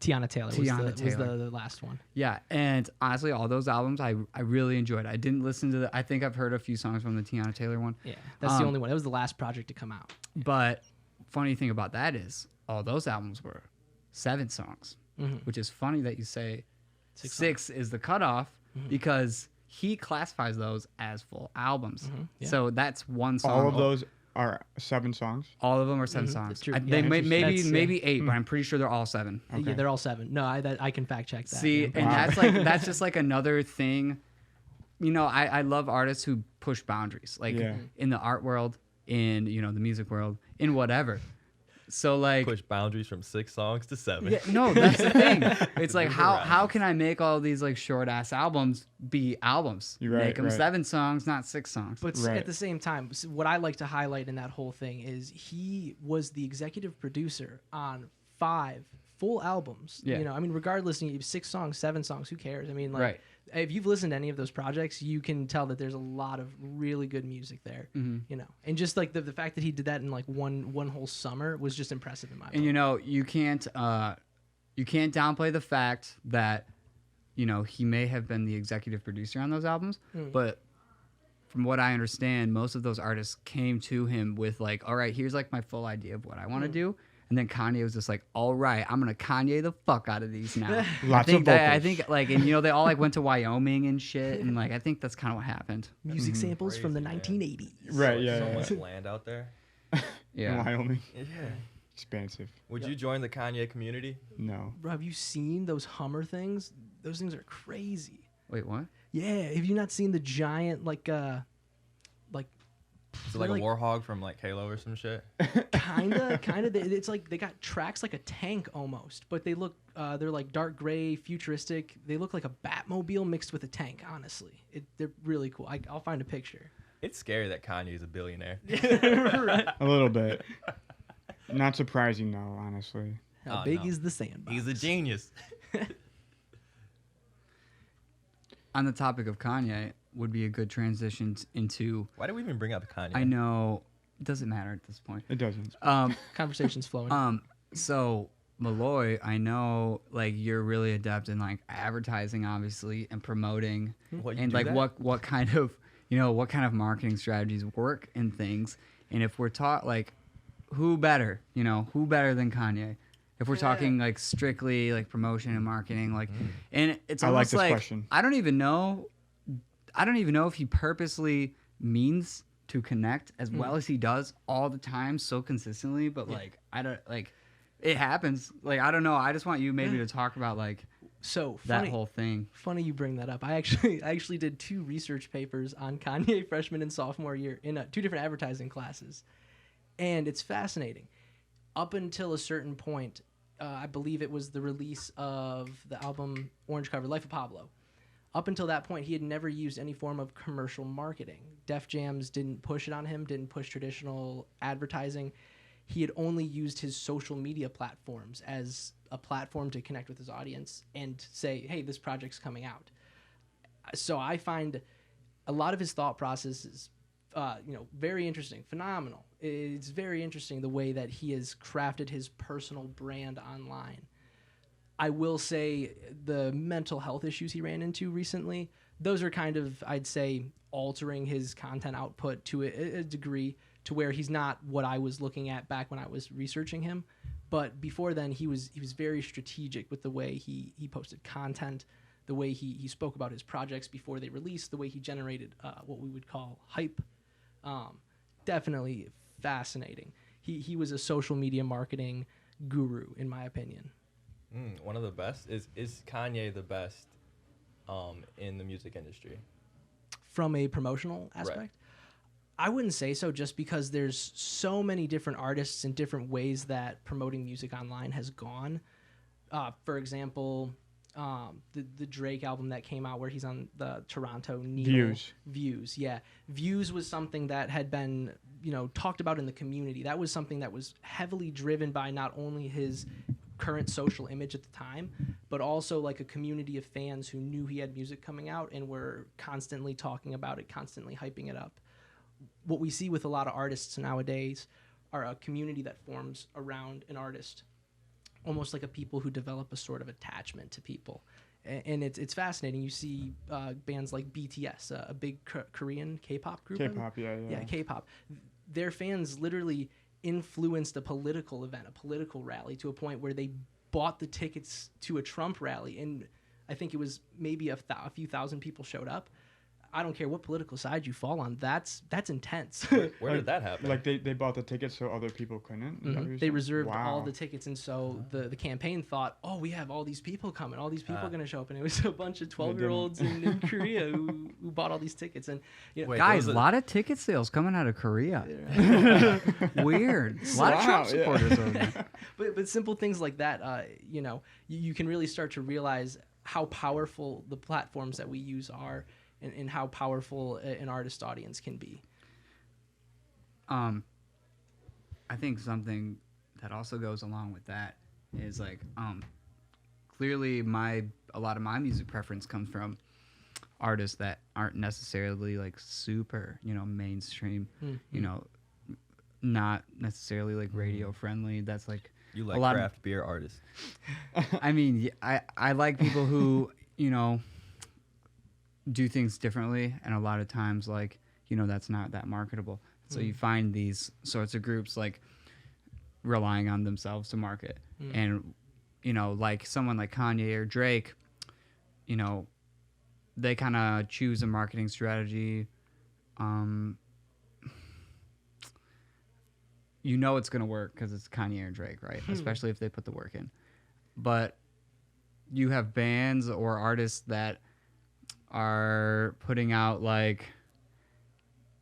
Tiana Taylor was the last one. Yeah, and honestly, all those albums I really enjoyed. I didn't listen to I think I've heard a few songs from the Tiana Taylor one. Yeah, that's the only one. That was the last project to come out. But funny thing about that is all those albums were 7 songs, which is funny that you say 6 is the cutoff because he classifies those as full albums. Yeah. So that's one song. All of those are 7 songs? All of them are 7 songs. That's true. They maybe 8, but I'm pretty sure they're all 7. Okay. Yeah, they're all 7. No, I can fact check that. See, and that's just like another thing. I love artists who push boundaries, like in the art world, in the music world, in whatever. So like push boundaries from 6 songs to 7. Yeah, no, that's the thing. It's like how can I make all these like short ass albums be albums? Make them 7 songs, not 6 songs. But at the same time, what I like to highlight in that whole thing is he was the executive producer on 5 full albums. Yeah. I mean, regardless, 6 songs, 7 songs, who cares? I mean, like, right. If you've listened to any of those projects, you can tell that there's a lot of really good music there. And just like the fact that he did that in like one whole summer was just impressive in my opinion. And you can't downplay the fact that he may have been the executive producer on those albums, but from what I understand, most of those artists came to him with like, all right, here's like my full idea of what I want to do. And then Kanye was just like, all right, I'm going to Kanye the fuck out of these now. I think like, and they all like went to Wyoming and shit. And like, I think that's kind of what happened. Music samples from the 1980s. Right, So much land out there. Yeah. in Wyoming. Yeah. Expansive. Would you join the Kanye community? No. Bro, have you seen those Hummer things? Those things are crazy. Wait, what? Yeah, have you not seen the giant like Is it like a warhog from like Halo or some shit? kinda? It's like they got tracks like a tank almost, but they look they're like dark gray, futuristic. They look like a Batmobile mixed with a tank. Honestly, they're really cool. I'll find a picture. It's scary that Kanye is a billionaire. Right. A little bit. Not surprising though, honestly. How Oh, big no. is the sandbox? He's a genius. On the topic of Kanye, would be a good transition into. Why do we even bring up Kanye? I know it doesn't matter at this point. It doesn't. Conversation's flowing. So Malloy, I know like you're really adept in like advertising, obviously, and promoting, What, you and do like that? what kind of what kind of marketing strategies work and things. And if we're taught like who better than Kanye? If we're talking like strictly like promotion and marketing, like, and it's I like almost this like question. I don't even know if he purposely means to connect as well as he does all the time so consistently, but like I don't like it happens. Like I don't know. I just want you maybe to talk about like So that funny, whole thing. funny you bring that up. I actually did 2 research papers on Kanye freshman and sophomore year in 2 different advertising classes, and it's fascinating. Up until a certain point, I believe it was the release of the album Orange Cover, Life of Pablo. Up until that point, he had never used any form of commercial marketing. Def Jams didn't push it on him, didn't push traditional advertising. He had only used his social media platforms as a platform to connect with his audience and say, hey, this project's coming out. So I find a lot of his thought process is very interesting, phenomenal. It's very interesting the way that he has crafted his personal brand online. I will say the mental health issues he ran into recently, those are kind of, I'd say, altering his content output to a degree to where he's not what I was looking at back when I was researching him. But before then, he was very strategic with the way he posted content, the way he spoke about his projects before they released, the way he generated what we would call hype. Definitely fascinating. He was a social media marketing guru, in my opinion. One of the best. Is Kanye the best in the music industry? From a promotional aspect? Right. I wouldn't say so, just because there's so many different artists and different ways that promoting music online has gone. For example, the Drake album that came out where he's on the Toronto Needle. Views, yeah. Views was something that had been, talked about in the community. That was something that was heavily driven by not only his current social image at the time, but also like a community of fans who knew he had music coming out and were constantly talking about it, constantly hyping it up. What we see with a lot of artists nowadays are a community that forms around an artist, almost like a people who develop a sort of attachment to people. And it's fascinating. You see bands like BTS, a big Korean K-pop group. K-pop, yeah. Yeah, K-pop. Their fans literally influenced a political event, a political rally, to a point where they bought the tickets to a Trump rally, and I think it was maybe a few thousand people showed up. I don't care what political side you fall on. That's intense. Where did that happen? Like they bought the tickets so other people couldn't? Is that what you're They saying? reserved all Wow. the tickets, and so the campaign thought, oh, we have all these people coming, all these people are going to show up, and it was a bunch of 12-year-olds in Korea who bought all these tickets. And Wait, Guys, there a was lot of ticket sales coming out of Korea. Weird. A lot of Wow, Trump yeah. supporters over there. but simple things like that, you can really start to realize how powerful the platforms that we use are, and how powerful an artist audience can be. I think something that also goes along with that is like clearly a lot of my music preference comes from artists that aren't necessarily like super mainstream, not necessarily like radio friendly. That's like you a like lot craft beer artists. I mean, I like people who do things differently, and a lot of times like that's not that marketable. So you find these sorts of groups like relying on themselves to market, and like someone like Kanye or Drake, they kind of choose a marketing strategy you know it's gonna work because it's Kanye or Drake, right? Especially if they put the work in. But you have bands or artists that are putting out like,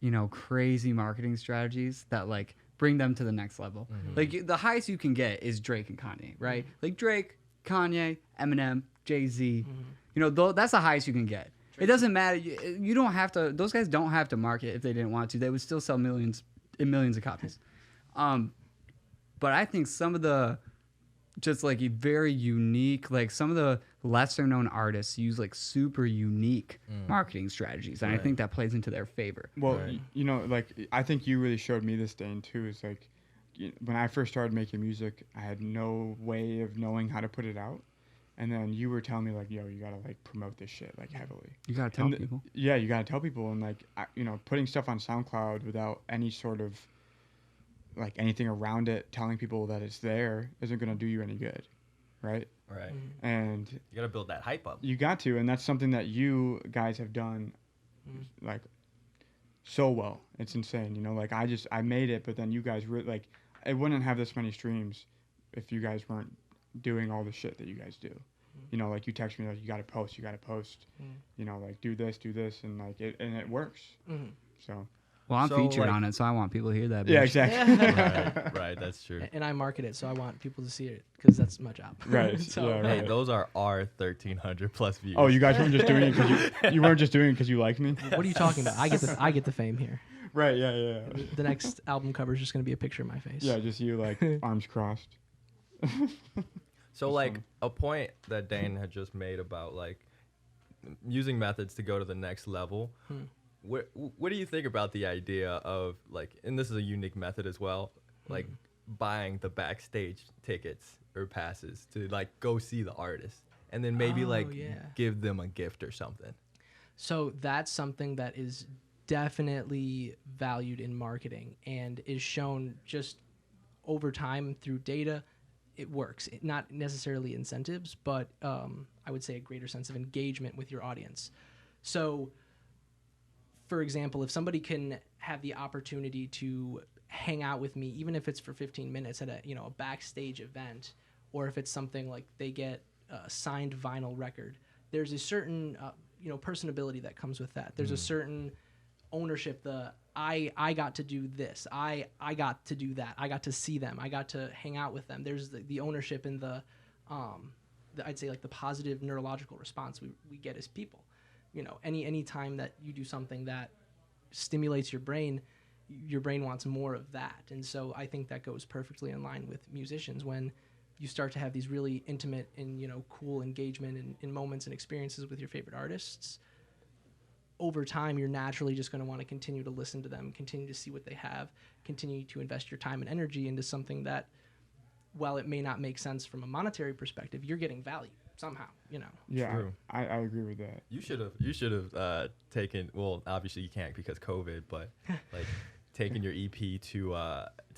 you know, crazy marketing strategies that like bring them to the next level. Like the highest you can get is Drake and Kanye, right? Like Drake, Kanye, Eminem, Jay-Z. You know, that's the highest you can get. It doesn't matter. You don't have to. Those guys don't have to market if they didn't want to. They would still sell millions and millions of copies. But I think some of the just like very unique, like some of the lesser known artists use like super unique marketing strategies, and I think that plays into their favor. Well, you know, like I think you really showed me this, Dane, too. Is like when I first started making music, I had no way of knowing how to put it out. And then you were telling me like, yo, you gotta like promote this shit like heavily. You gotta tell people. Yeah, you gotta tell people, and like, you know, putting stuff on SoundCloud without any sort of like anything around it, telling people that it's there, isn't gonna do you any good, right? Right. And you gotta build that hype up. You got to, and that's something that you guys have done, like, so well. It's insane, you know. Like I made it, but then you guys like, it wouldn't have this many streams if you guys weren't doing all the shit that you guys do. You know, like you text me like you gotta post, you know, like do this, and like it works. So well, I'm featured on it, so I want people to hear that. Yeah, exactly. Right, that's true. And I market it, so I want people to see it because that's my job. Right. So, yeah, right. Hey, those are our 1,300 plus views. Oh, you guys weren't just doing it because you weren't just doing it because you liked me. What are you talking about? I get the fame here. Right. Yeah. The next album cover is just gonna be a picture of my face. Yeah, just you like arms crossed. So like a point that Dane had just made about like using methods to go to the next level. What do you think about the idea of like, and this is a unique method as well, like buying the backstage tickets or passes to like go see the artist and then maybe give them a gift or something? So that's something that is definitely valued in marketing and is shown just over time through data. It works. Not necessarily incentives, but I would say a greater sense of engagement with your audience. So, for example, if somebody can have the opportunity to hang out with me, even if it's for 15 minutes at a backstage event, or if it's something like they get a signed vinyl record, there's a certain personability that comes with that. There's a certain ownership. I got to do this. I got to do that. I got to see them. I got to hang out with them. There's the ownership and the I'd say like the positive neurological response we get as people. You know, any time that you do something that stimulates your brain wants more of that. And so I think that goes perfectly in line with musicians when you start to have these really intimate and cool engagement in moments and experiences with your favorite artists. Over time, you're naturally just going to want to continue to listen to them, continue to see what they have, continue to invest your time and energy into something that, while it may not make sense from a monetary perspective, you're getting value somehow, Yeah, True. I agree with that. You should have taken, well, obviously you can't because COVID, but like taking your EP to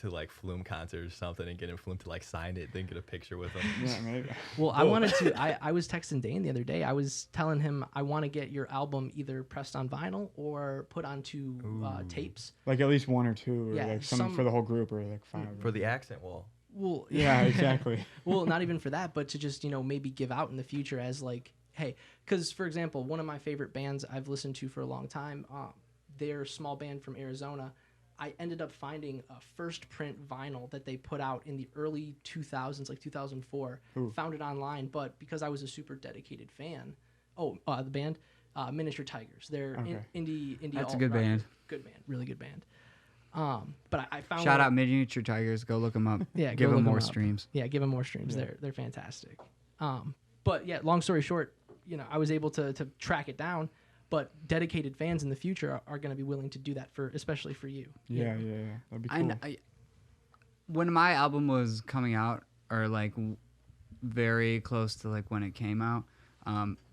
like Flume concert or something and getting Flume to like sign it, then get a picture with him. Yeah, maybe. Well, I wanted to. I was texting Dane the other day. I was telling him I want to get your album either pressed on vinyl or put onto tapes. Like at least one or two, or Yeah, like some for the whole group, or like 5. For the accent wall. Well, Yeah, exactly. Well, not even for that, but to just maybe give out in the future as like, hey, because for example, one of my favorite bands I've listened to for a long time, they're a small band from Arizona. I ended up finding a first print vinyl that they put out in the early 2000s, like 2004. Ooh. Found it online, but because I was a super dedicated fan, the band, Miniature Tigers. They're Okay. indie. That's a good band. Good band, really good band. But I found Shout out Miniature Tigers. Go look them up. Yeah, give go them look more 'em up. streams. Yeah, give them more streams. Yeah. They're fantastic. But yeah, long story short, I was able to track it down. But dedicated fans in the future are going to be willing to do that especially for you. Yeah. That'd be cool. When my album was coming out, or like very close to like when it came out,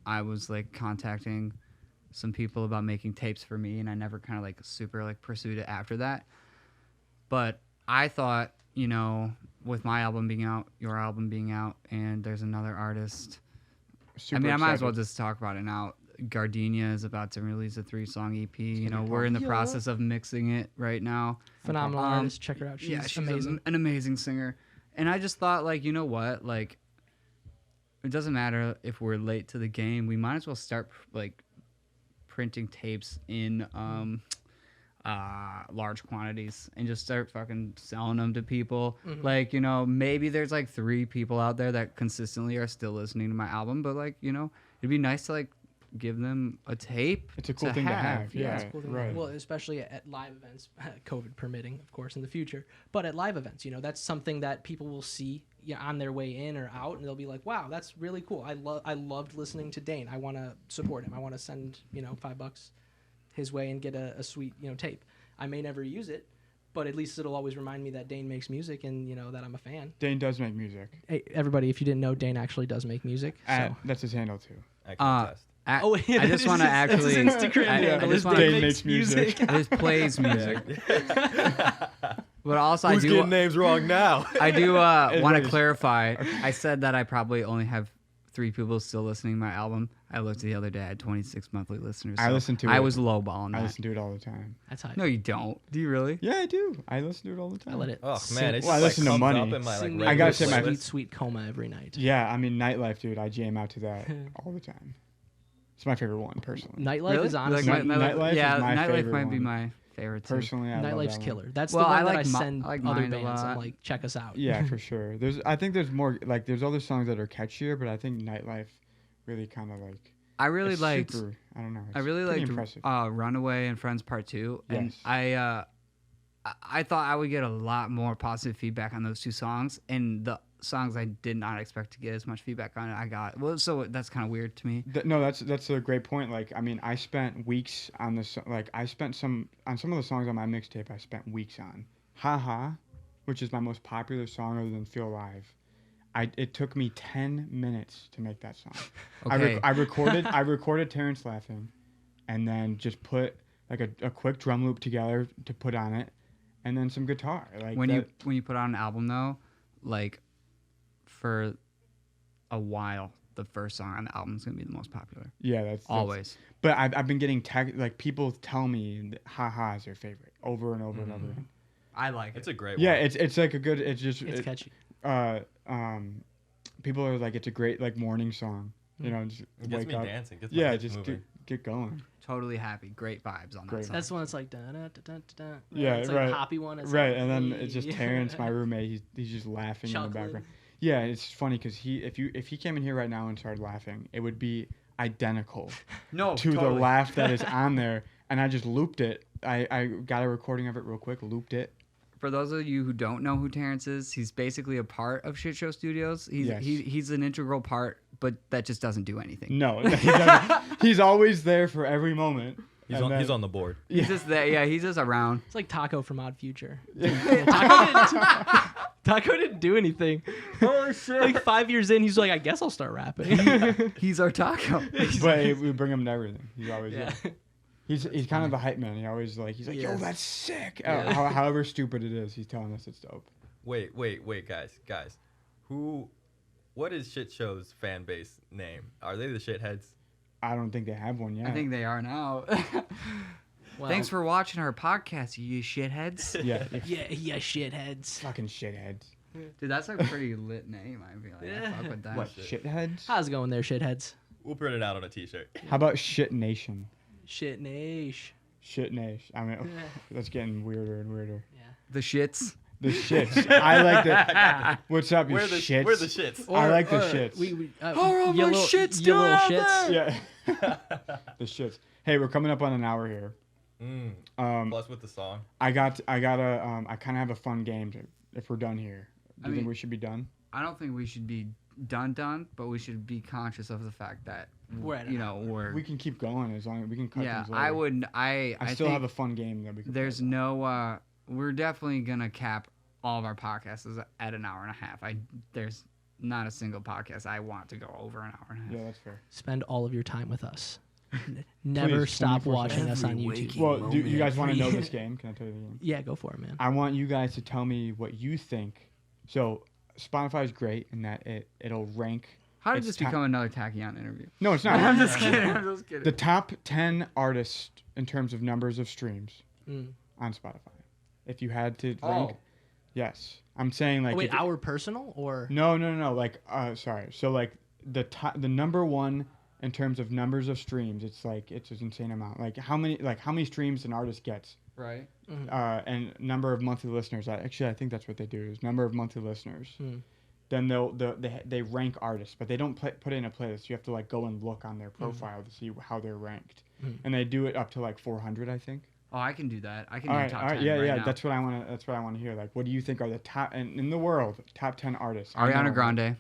I was like contacting some people about making tapes for me, and I never kind of like super like pursued it after that. But I thought, with my album being out, your album being out, and there's another artist. Super I might as well excited. just talk about it now. Gardenia is about to release a 3-song EP. You know, we're in the process of mixing it right now. Phenomenal artist. Check her out. She's amazing. An amazing singer. And I just thought, like, you know what? Like, it doesn't matter if we're late to the game. We might as well start, like, printing tapes in large quantities and just start fucking selling them to people. Like, you know, maybe there's, like, 3 people out there that consistently are still listening to my album. But, like, you know, it'd be nice to, like, give them a tape. It's a cool thing to have. Yeah, it's a cool thing. right. Well, especially at live events, COVID permitting, of course, in the future. But at live events, you know, that's something that people will see on their way in or out, and they'll be like, "Wow, that's really cool. I loved listening to Dane. I want to support him. I want to send, you know, $5 his way and get a sweet, you know, tape. I may never use it, but at least it'll always remind me that Dane makes music and, you know, that I'm a fan." Dane does make music. Hey, everybody, if you didn't know, Dane actually does make music. So. That's his handle too. I can attest. I just want to actually. Instagram I just want Dane makes music. I just plays music. But also, Who's I do. getting names wrong now? I do want to clarify. I said that I probably only have 3 people still listening to my album. I looked the other day. I had 26 monthly listeners. I so listen to I it. was lowballing that. I listen to it all the time. That's hype. No, you don't. Do you really? Yeah, I do. I listen to it all the time. I let it. Oh sing- man, it's Well, I just, listen to comes Money. up in my, like, sing I gotta regular say my- sweet, playlist. sweet coma every night. Yeah, I mean, Nightlife, dude. I jam out to that all the time. It's my favorite one, personally. Nightlife Really? is honestly Like Nightlife yeah, is my Nightlife favorite might be one. my favorite too. Personally, I love Nightlife's that killer. one. That's Well, the one I that like I Mi- send I like other Mind a bands. I'm lot. like, check us out. Yeah, for sure. I think there's more, like, there's other songs that are catchier, but I think Nightlife really kind of, like, I really it's liked. super, I don't know. I really pretty liked impressive. Runaway and Friends Part 2, and Yes. I thought I would get a lot more positive feedback on those 2 songs, and the songs I did not expect to get as much feedback on, I got. Well, so that's kind of weird to me. No, that's a great point. Like, I mean, I spent weeks on this. Like, I spent some of the songs on my mixtape. I spent weeks on. Ha Ha, which is my most popular song other than Feel Alive. It took me 10 minutes to make that song. Okay. I recorded Terrence laughing, and then just put like a quick drum loop together to put on it, and then some guitar. Like, when you put out an album though, like for a while, the first song on the album is gonna be the most popular. Yeah, that's Always. But I've been getting like people tell me that Ha Ha is their favorite over and over and over again. I like It's a great Yeah, one. it's like a good. It's just It's catchy. people are like, it's a great, like, morning song. You know, just It gets wake me up. dancing. Gets my Yeah, hips just moving. get going. Totally happy. Great vibes on that Great. song. That's the one that's like da da da da da. Yeah, it's like right. a hoppy one. It's Right, like, and then "Hey." it's just Terrence, my roommate. He's just laughing in the Chuckling. background. Yeah, it's funny because if he came in here right now and started laughing, it would be identical No, to the laugh that is on there, and I just looped it. I got a recording of it real quick, looped it. For those of you who don't know who Terrence is, he's basically a part of Shit Show Studios. He's an integral part, but that just doesn't do anything. No, he's always there for every moment. He's on the board. He's just there. Yeah, he's just around. It's like Taco from Odd Future. Taco didn't do anything. Oh shit! Like 5 years in, he's like, I guess I'll start rapping. He's our taco. But we bring him to everything. He's always Yeah. there. He's kind of the hype man. He's like, yo, Yes. that's sick. Yeah. However stupid it is, he's telling us it's dope. Wait, guys. What is Shit Show's fan base name? Are they the shitheads? I don't think they have one yet. I think they are now. Well, Thanks for watching our podcast, you shitheads. Yeah. yeah, shitheads. Fucking shitheads. Dude, that's a pretty lit name. I feel like I fuck with that. What, shit. shitheads? How's it going there, shitheads? We'll print it out on a T-shirt. How about Shit Nation? Shit Nash. Shit Nation. I mean, that's getting weirder and weirder. The shits. The shits. I like that. What's up, you shits? We're the shits. I like the shits. How you are my little- shits you doing little out shits. there? Yeah. The shits. Hey, we're coming up on an hour here. Plus with the song. I kind of have a fun game if we're done here. Do you think mean- we should be done? I don't think we should be done, but we should be conscious of the fact that We're at an we're. We can keep going as long as we can cut Yeah, things later. I would. I still think have a fun game that we can There's play. no. We're definitely gonna cap all of our podcasts at an hour and a half. There's not a single podcast I want to go over an hour and a half. Yeah, that's fair. Spend all of your time with us. Never Please, stop 24/7. watching us on Every YouTube. waking Well, do you guys want to know Free. this game? Can I tell you the game? Yeah, go for it, man. I want you guys to tell me what you think. So Spotify is great in that it'll rank How did It's this top- become another Tachyon interview? No, it's not. I'm just kidding. I'm just kidding. The top 10 artists in terms of numbers of streams Mm. on Spotify. If you had to rank, Oh. yes, I'm saying like. Oh, wait, if- our personal or? No. Like, sorry. So like the number one in terms of numbers of streams, it's an insane amount. Like how many streams an artist gets, Right. and number of monthly listeners. I think that's what they do is number of monthly listeners. Mm. Then they rank artists, but they don't put it in a playlist. You have to like go and look on their profile to see how they're ranked, and they do it up to like 400, I think. Oh, I can do that. I can All do right, top all right, 10 yeah, right yeah. now. That's what I want to hear. Like, what do you think are the top in the world top 10 artists? I know, Ariana like- Grande,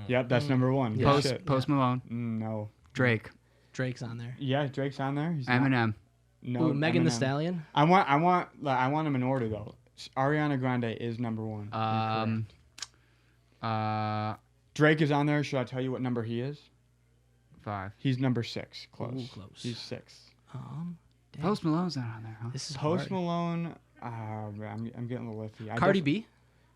Yep, that's number one. Yeah. Good shit. Post Malone, No. Drake, Drake's on there. Yeah, Drake's on there. He's not- Eminem. No. Ooh, Megan Thee Eminem. Stallion. I want them in order though. Ariana Grande is number one. You're correct. Drake is on there. Should I tell you what number he is? 5. He's number 6. Close. Ooh, close. He's 6. Damn. Post Malone's not on there, huh? This is Post hard. Malone. I'm getting a little iffy. Cardi B.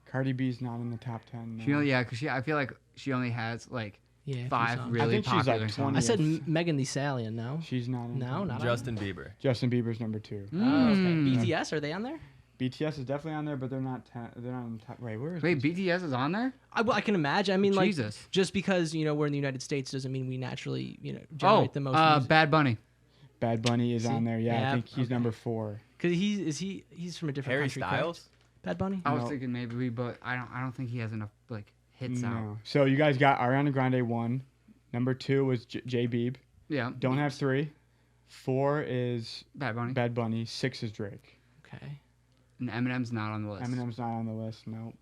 Cardi B's not in the top 10. No. She only, yeah, because I feel like she only has like Yeah. a few 5 songs. really think she's, like, popular 20. songs. I said Megan Thee Stallion. No. She's not in. No, not Justin Bieber. Justin Bieber's number 2. on. Oh, okay. Mm. BTS, are they on there? BTS is definitely on there, but they're not. They're not on the top. Wait, where is? Wait, BTS is on there? I can imagine. I mean, like, Jesus. just because we're in the United States doesn't mean we naturally generate the most music. Bad Bunny. Bad Bunny is See? on there. Yeah, Yeah, I think he's okay. number 4. Because he's from a different Harry country. correct? Styles. Bad Bunny. I was No. thinking maybe, but I don't think he has enough like hits out. No. So you guys got Ariana Grande 1. Number 2 was J Beeb. Yeah. Don't have 3. 4 is Bad Bunny. Bad Bunny. 6 is Drake. Okay. And Eminem's not on the list. Eminem's not on the list. No.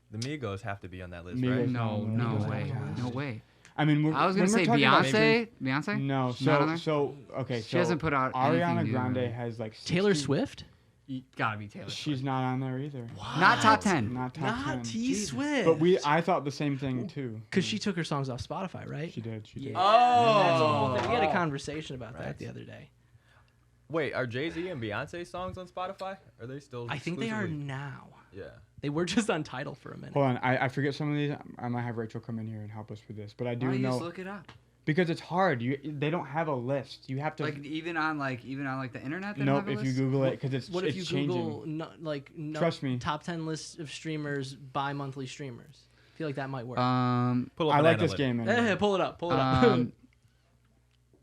The Migos have to be on that list, Migos. right? No, No, no no, way, no. no way. I mean, I was gonna when we're say talking about Beyonce. Beyonce. No. She's not on there? So okay. She hasn't put out anything Ariana new, Grande really. has like 60, Taylor Swift. Gotta be Taylor. She's not on there either. Not top 10. Not top Not 10. T Swift. But I thought the same thing too. Because she took her songs off Spotify, right? She did. She did. Yeah. That's the whole Oh. thing. We had a conversation about Right. that the other day. Wait, are Jay-Z and Beyonce songs on Spotify? Are they still? I think they are exclusively- now. Yeah. They were just on Tidal for a minute. Hold on, I forget some of these. I might have Rachel come in here and help us with this, but I do Why don't you know just look it up? because it's hard. They don't have a list. You have to. Like even on the internet. They don't nope. have a If you list? Google it, because it's What if it's you changing. Google Trust me. top 10 lists of streamers by monthly streamers? I feel like that might work. Pull up I an like this analytic. game. Hey, Anyway. pull it up. Pull it up.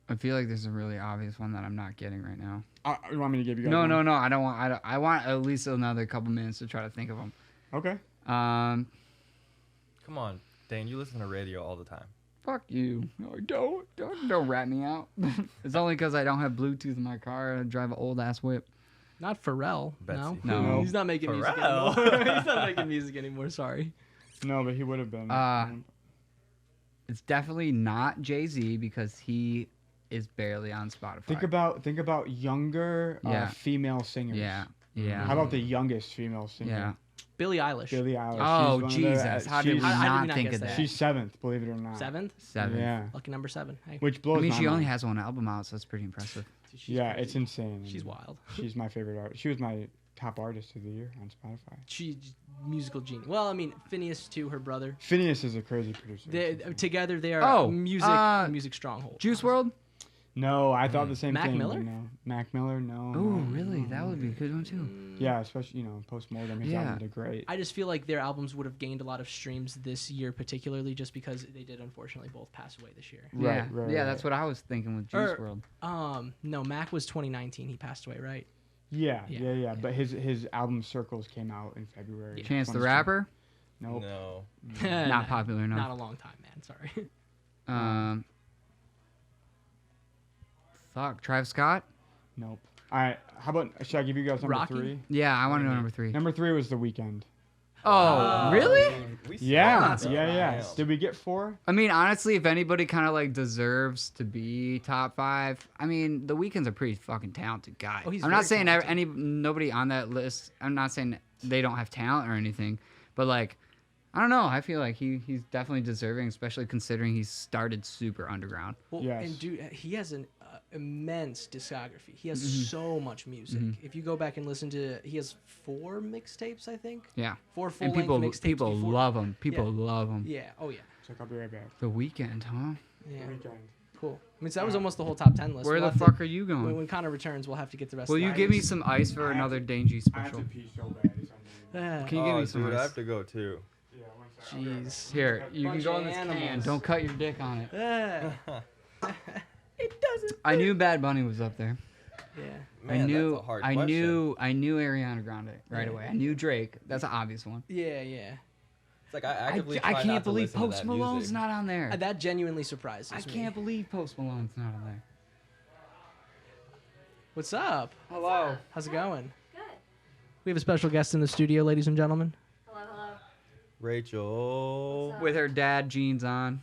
I feel like there's a really obvious one that I'm not getting right now. You want me to give you guys? No, one? no, no. I don't want. I want at least another couple minutes to try to think of them. Okay. Come on, Dane. You listen to radio all the time. Fuck you. No, don't rat me out. It's only because I don't have Bluetooth in my car. I drive an old ass whip. Not Pharrell. Betsy. No. He's not making music Pharrell. anymore. He's not making music anymore. Sorry. No, but he would have been. It's definitely not Jay-Z because he is barely on Spotify. Think about younger Yeah. female singers. Yeah. Yeah. How about the youngest female singer? Yeah. Billie Eilish. Billie Eilish. Oh She's one of the- Jesus! How did we she's- How did we not not think guess of that? that? She's 7th, believe it or not. 7th? 7. Yeah. Lucky number 7. Hey. Which blows I mean, my she only mind. has one album out, so that's pretty impressive. She's Yeah, crazy. it's insane. She's wild. She's my favorite artist. She was my top artist of the year on Spotify. She's musical genius. Well, I mean, Phineas too, her brother. Phineas is a crazy producer. Together they are Oh, music stronghold. Juice WRLD. No, I thought the same Mac thing. but Miller? No. Mac Miller, no. Oh, no. really? That would be a good one too. Yeah, especially, Postmortem. His Yeah. albums are great. I just feel like their albums would have gained a lot of streams this year, particularly just because they did unfortunately both pass away this year. Yeah, Right, yeah, right. that's what I was thinking with Juice Or- WRLD. No, Mac was 2019. He passed away, right? Yeah, Yeah, yeah, yeah. But his album Circles came out in February. Chance the 2020. Rapper, Nope. No. not popular enough. Not a long time, man. Sorry. Fuck, Travis Scott. Nope. All right. How about, should I give you guys number Rocky? 3? Yeah, I want to know number 3. Number 3 was The Weeknd. Oh, really? We Yeah, saw yeah, that. yeah. Damn. Did we get 4? I mean, honestly, if anybody kind of like deserves to be top 5, I mean, The Weeknd's a pretty fucking talented guy. Oh, he's I'm not very saying talented. nobody on that list. I'm not saying they don't have talent or anything, but like, I don't know. I feel like he's definitely deserving, especially considering he started super underground. Well, Yes. and dude, he has an immense discography. He has so much music. If you go back and listen to, he has 4 mixtapes, I think. Yeah, 4 and full-length people mixtapes. people before- love him. People Yeah. love him. Yeah. Oh yeah. I'll be right back. The Weekend, huh? Yeah. Weekend. Cool. I mean, so that was almost the whole top 10 list. Where We'll the have fuck to, are you going? when Connor returns, we'll have to get the rest Will of the you give me items. some ice for I have another to- Dangy I have special? to pee so bad. It's unbelievable. Can you give me Oh, some dude, I ice? have to go too. Yeah, one second. I'll be right back. Jeez. Here, you can Bunch go of in this can. animals. Don't cut your dick on it. It doesn't. I knew Bad Bunny was up there. Yeah. Man, that's a hard question. I knew Ariana Grande right away. I knew Drake. That's an obvious one. Yeah, yeah. It's like I actively try I not can't to believe listen to Post that Malone's music. not on there. That genuinely surprises I me. can't believe Post Malone's not on there. What's up? Hello. How's it going? Good. We have a special guest in the studio, ladies and gentlemen. Hello, hello. Rachel. What's up? With her dad jeans on.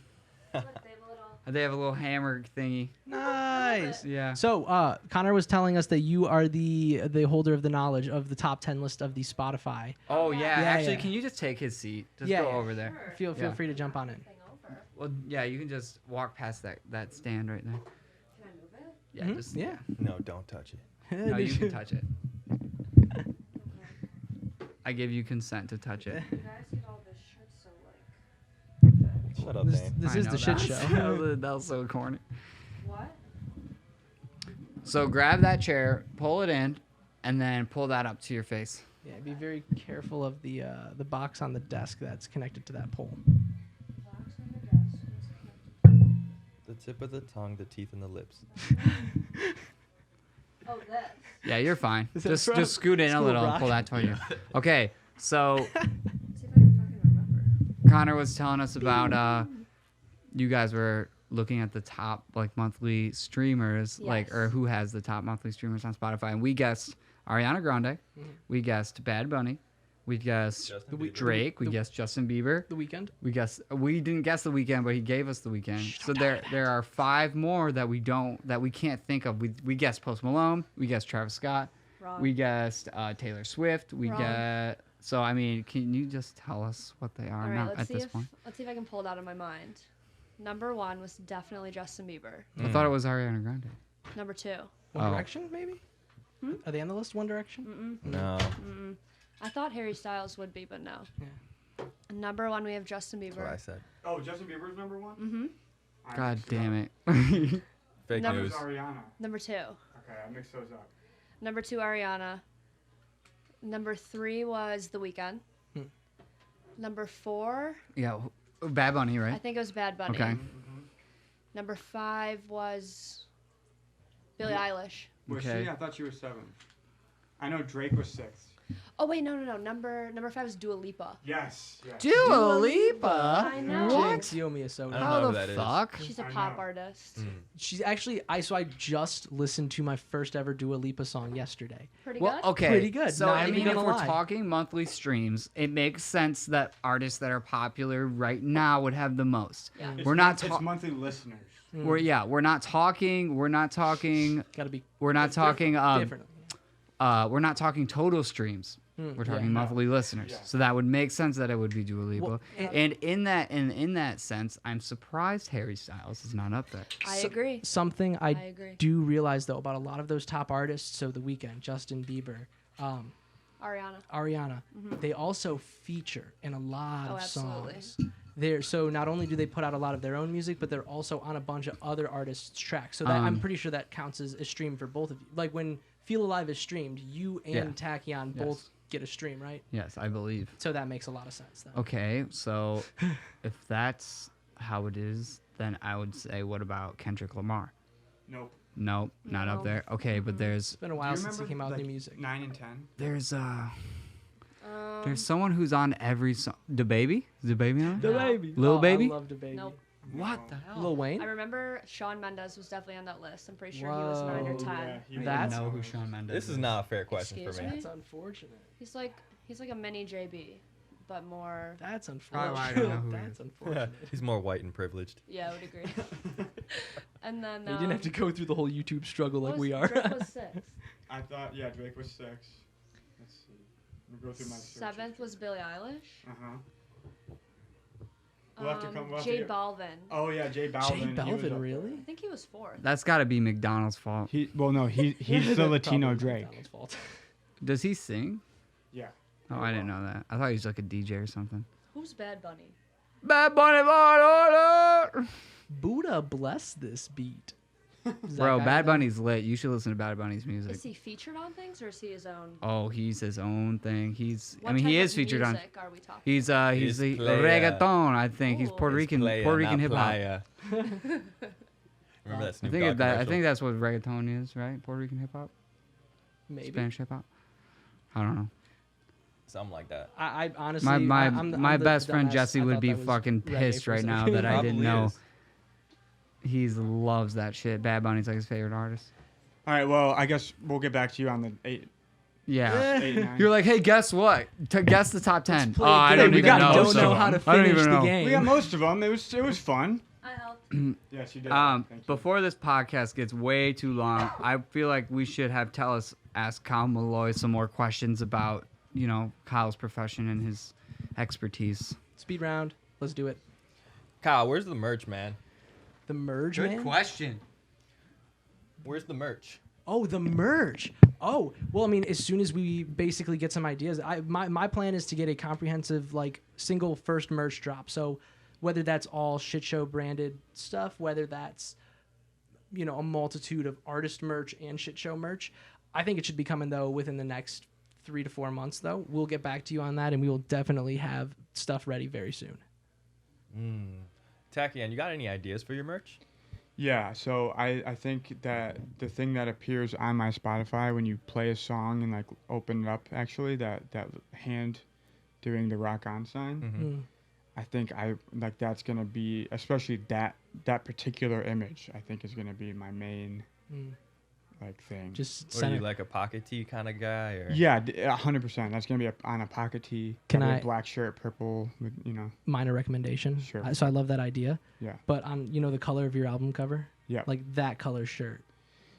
Look, they have a little. They have a little hammer thingy. Nice. Yeah. So, Connor was telling us that you are the holder of the knowledge of the top 10 list of the Spotify. Oh yeah. Yeah, Actually, yeah. can you just take his seat? Just Yeah, go yeah. over there. Sure. Feel Yeah. free to jump on in. Thing over. Well, yeah. You can just walk past that stand right there. Can I move it? Yeah. Mhm. Just Yeah. No, don't touch it. No, you can touch it. I give you consent to touch it. You guys get all this shit so like. Shut up, This, Dane. this I is know the shit that. show. That was so corny. What? So grab that chair, pull it in, and then pull that up to your face. Yeah, be very careful of the box on the desk that's connected to that pole. Box on the desk is The tip of the tongue, the teeth, and the lips. Oh, this. Yeah, you're fine. Is that Just from just scoot in a School little and Rock? pull that toward you. Okay, so Let's see if I can fucking remember. Connor was telling us about you guys were looking at the top like monthly streamers, like or Yes. who has the top monthly streamers on Spotify, and we guessed Ariana Grande, we guessed Bad Bunny, we guessed Justin Bieber. Drake, we guessed Justin Bieber. The weekend. We didn't guess the weekend, but he gave us the weekend. So there are 5 more that we can't think of. We guessed Post Malone, we guessed Travis Scott, Wrong. we guessed Taylor Swift, we Wrong. get. So I mean, can you just tell us what they are All right, now let's at see this if point? let's see if I can pull it out of my mind. Number 1 was definitely Justin Bieber. I thought it was Ariana Grande. Number 2. One Oh. Direction, maybe? Are they on the list? One Direction? No. I thought Harry Styles would be, but no. Yeah. Number 1, we have Justin That's what I Bieber. said. Oh, Justin Bieber's number one? Mm-hmm. God damn it. Fake Number- news. Ariana. Number 2. Okay, I mixed those up. Number 2, Ariana. Number 3 was The Weeknd. Hmm. Number 4, Yeah, Bad Bunny, I right? think it was Bad Bunny. Okay. Number 5 was Billie Eilish. Was Okay. she? I thought she was 7th. I know Drake was 6th. Oh wait, no. Number 5 is Dua Lipa. Yes. Yes. Dua Lipa. I know. Jinx, you owe me a soda. I don't How know who the that is. fuck? She's a I pop know. artist. She's actually so I just listened to my first ever Dua Lipa song yesterday. Pretty Well, good. okay. Pretty good, So not I even mean, if gonna we're lie. talking monthly streams, it makes sense that artists that are popular right now would have the most. Yeah. It's We're not It's talking. monthly listeners. We're not talking. We're not talking. Gotta be We're not talking. different. We're not talking total streams. We're talking Yeah. monthly listeners. Yeah. So that would make sense that it would be Dua Lipa. Well, and in that sense, I'm surprised Harry Styles is not up there. I agree. Something I agree. do realize though about a lot of those top artists, so The Weeknd, Justin Bieber, Ariana. Ariana, they also feature in a lot Oh, of absolutely. songs. So not only do they put out a lot of their own music, but they're also on a bunch of other artists' tracks. So that, I'm pretty sure that counts as a stream for both of you. Like when Feel Alive is streamed, you and Yeah. Tachyon Yes. both get a stream, right? Yes, I believe. So that makes a lot of sense then. Okay, so if that's how it is, then I would say, what about Kendrick Lamar? Nope. Nope, not up No. there. Okay, but there's It's been a while since he came out with new music. 9 and 10? there's someone who's on every song. DaBaby? Is DaBaby on? The Baby. Lil Baby? I love the baby. Nope. What the hell? Lil Wayne? I remember Shawn Mendes was definitely on that list. I'm pretty sure he was 9 or Whoa. 10. Yeah, he That's- was. know who Shawn Mendes This is not a fair question Excuse for me. me? That's unfortunate. He's like a mini JB, but more. That's Probably unfortunate. why I don't know who he That's is. unfortunate. He's more white and privileged. Yeah, I would agree. And then You didn't have to go through the whole YouTube struggle like we are. Drake was 6th. I thought, yeah, Drake was 6. Let's see. Let me go through my search. 7th was Billie Eilish. Uh-huh. We'll have to come- we'll have to J get- Balvin. Oh, yeah, J Balvin. J he was Balvin, up really? I think he was 4th. That's got to be McDonald's fault. He's the Latino Probably Drake. McDonald's fault. Does he sing? Yeah. Oh, I didn't know that. I thought he was like a DJ or something. Who's Bad Bunny? Bad Bunny, Bunny. Buddha bless this beat. Bro, Bad Bunny's lit. You should listen to Bad Bunny's music. Is he featured on things or is he his own? Oh, he's his own thing. What type he is of featured on. music are we talking He's He's the playa. reggaeton. I think he's Ooh. Puerto Rican hip hop. Remember that I Snoop think Dogg I commercial? think that's what reggaeton is, right? Puerto Rican hip hop, Maybe. Spanish hip hop. I don't know. Something like that. I honestly, My I'm the best friend dumbass. Jesse I would thought be that was fucking reggae pissed for a right now second. that I didn't Probably know. is. He loves that shit. Bad Bunny's like his favorite artist. All right, well, I guess we'll get back to you on the 8, Yeah. 8 9. You're like, hey, guess what? Guess the top 10. play Oh, a I game. don't We even got- know. don't so know how to I don't finish even the know. game. We got most of them. It was fun. I helped. Yes, you did. Thank you. Before this podcast gets way too long, I feel like we should have ask Kyle Malloy some more questions about, Kyle's profession and his expertise. Speed round. Let's do it. Kyle, where's the merch, man? The merge, man. question. Where's the merch? Oh, the merch. Oh, well, I mean, as soon as we basically get some ideas, my plan is to get a comprehensive, single first merch drop. So whether that's all shit show branded stuff, whether that's, a multitude of artist merch and shit show merch, I think it should be coming, though, within the next 3 to 4 months, though. We'll get back to you on that, and we will definitely have stuff ready very soon. Tacky, and you got any ideas for your merch? Yeah, so I think that the thing that appears on my Spotify when you play a song and open it up, actually, that hand doing the rock on sign, I think that's gonna be, especially that particular image, I think is gonna be my main thing. Just Or are send you it. like a pocket tee kind of guy? Or? Yeah, 100%. That's gonna be on a pocket tee. Can probably I- a black shirt, purple with Minor recommendation. Sure. So I love that idea. Yeah. But on the color of your album cover, Yeah. that color shirt.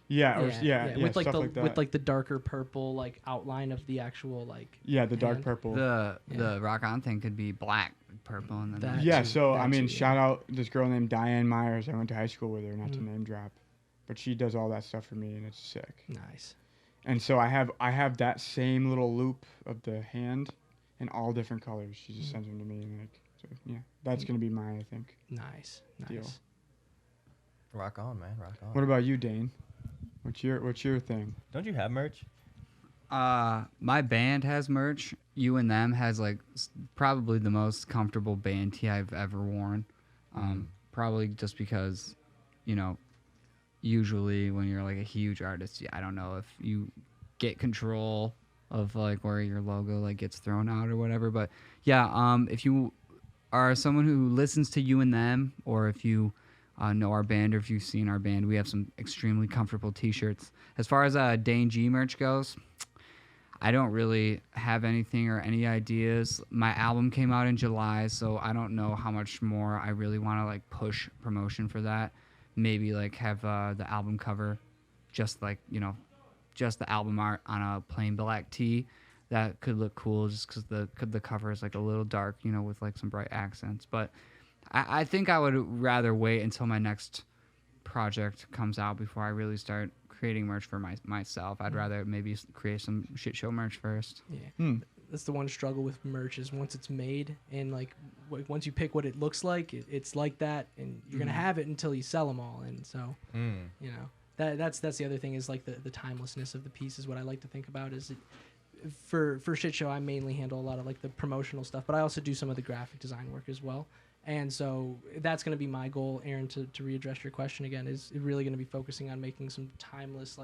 Yeah, With stuff the like that. with the darker purple outline of the actual yeah, the dark hand. purple. The rock on thing could be black, purple, and then That- Yeah, too, so that I mean, too, yeah. shout out this girl named Diane Myers. I went to high school with her, not to name drop, but she does all that stuff for me, and it's sick. Nice. And so I have that same little loop of the hand in all different colors. She just sends them to me, and that's gonna be mine, I think. Nice. Deal. Rock on, man. Rock on. What about you, Dane? What's your thing? Don't you have merch? My band has merch. You and Them has probably the most comfortable band tee I've ever worn. Probably just because, usually when you're a huge artist, I don't know if you get control of where your logo gets thrown out or whatever. But yeah, if you are someone who listens to You and Them, or if you know our band, or if you've seen our band, we have some extremely comfortable t-shirts. As far as Dane G merch goes, I don't really have anything or any ideas. My album came out in July, so I don't know how much more I really want to push promotion for that. Maybe have the album cover, just just the album art on a plain black tee. That could look cool, just because the cover is a little dark, with some bright accents. But I think I would rather wait until my next project comes out before I really start creating merch for myself. I'd rather maybe create some shit show merch first. Yeah. That's the one struggle with merch is once it's made and once you pick what it looks like, it's like that, and you're gonna have it until you sell them all. And so that's the other thing is the timelessness of the piece is what I like to think about. Is for shit show I mainly handle a lot of the promotional stuff, but I also do some of the graphic design work as well. And so that's going to be my goal, Aaron, to readdress your question again, is really going to be focusing on making some timeless,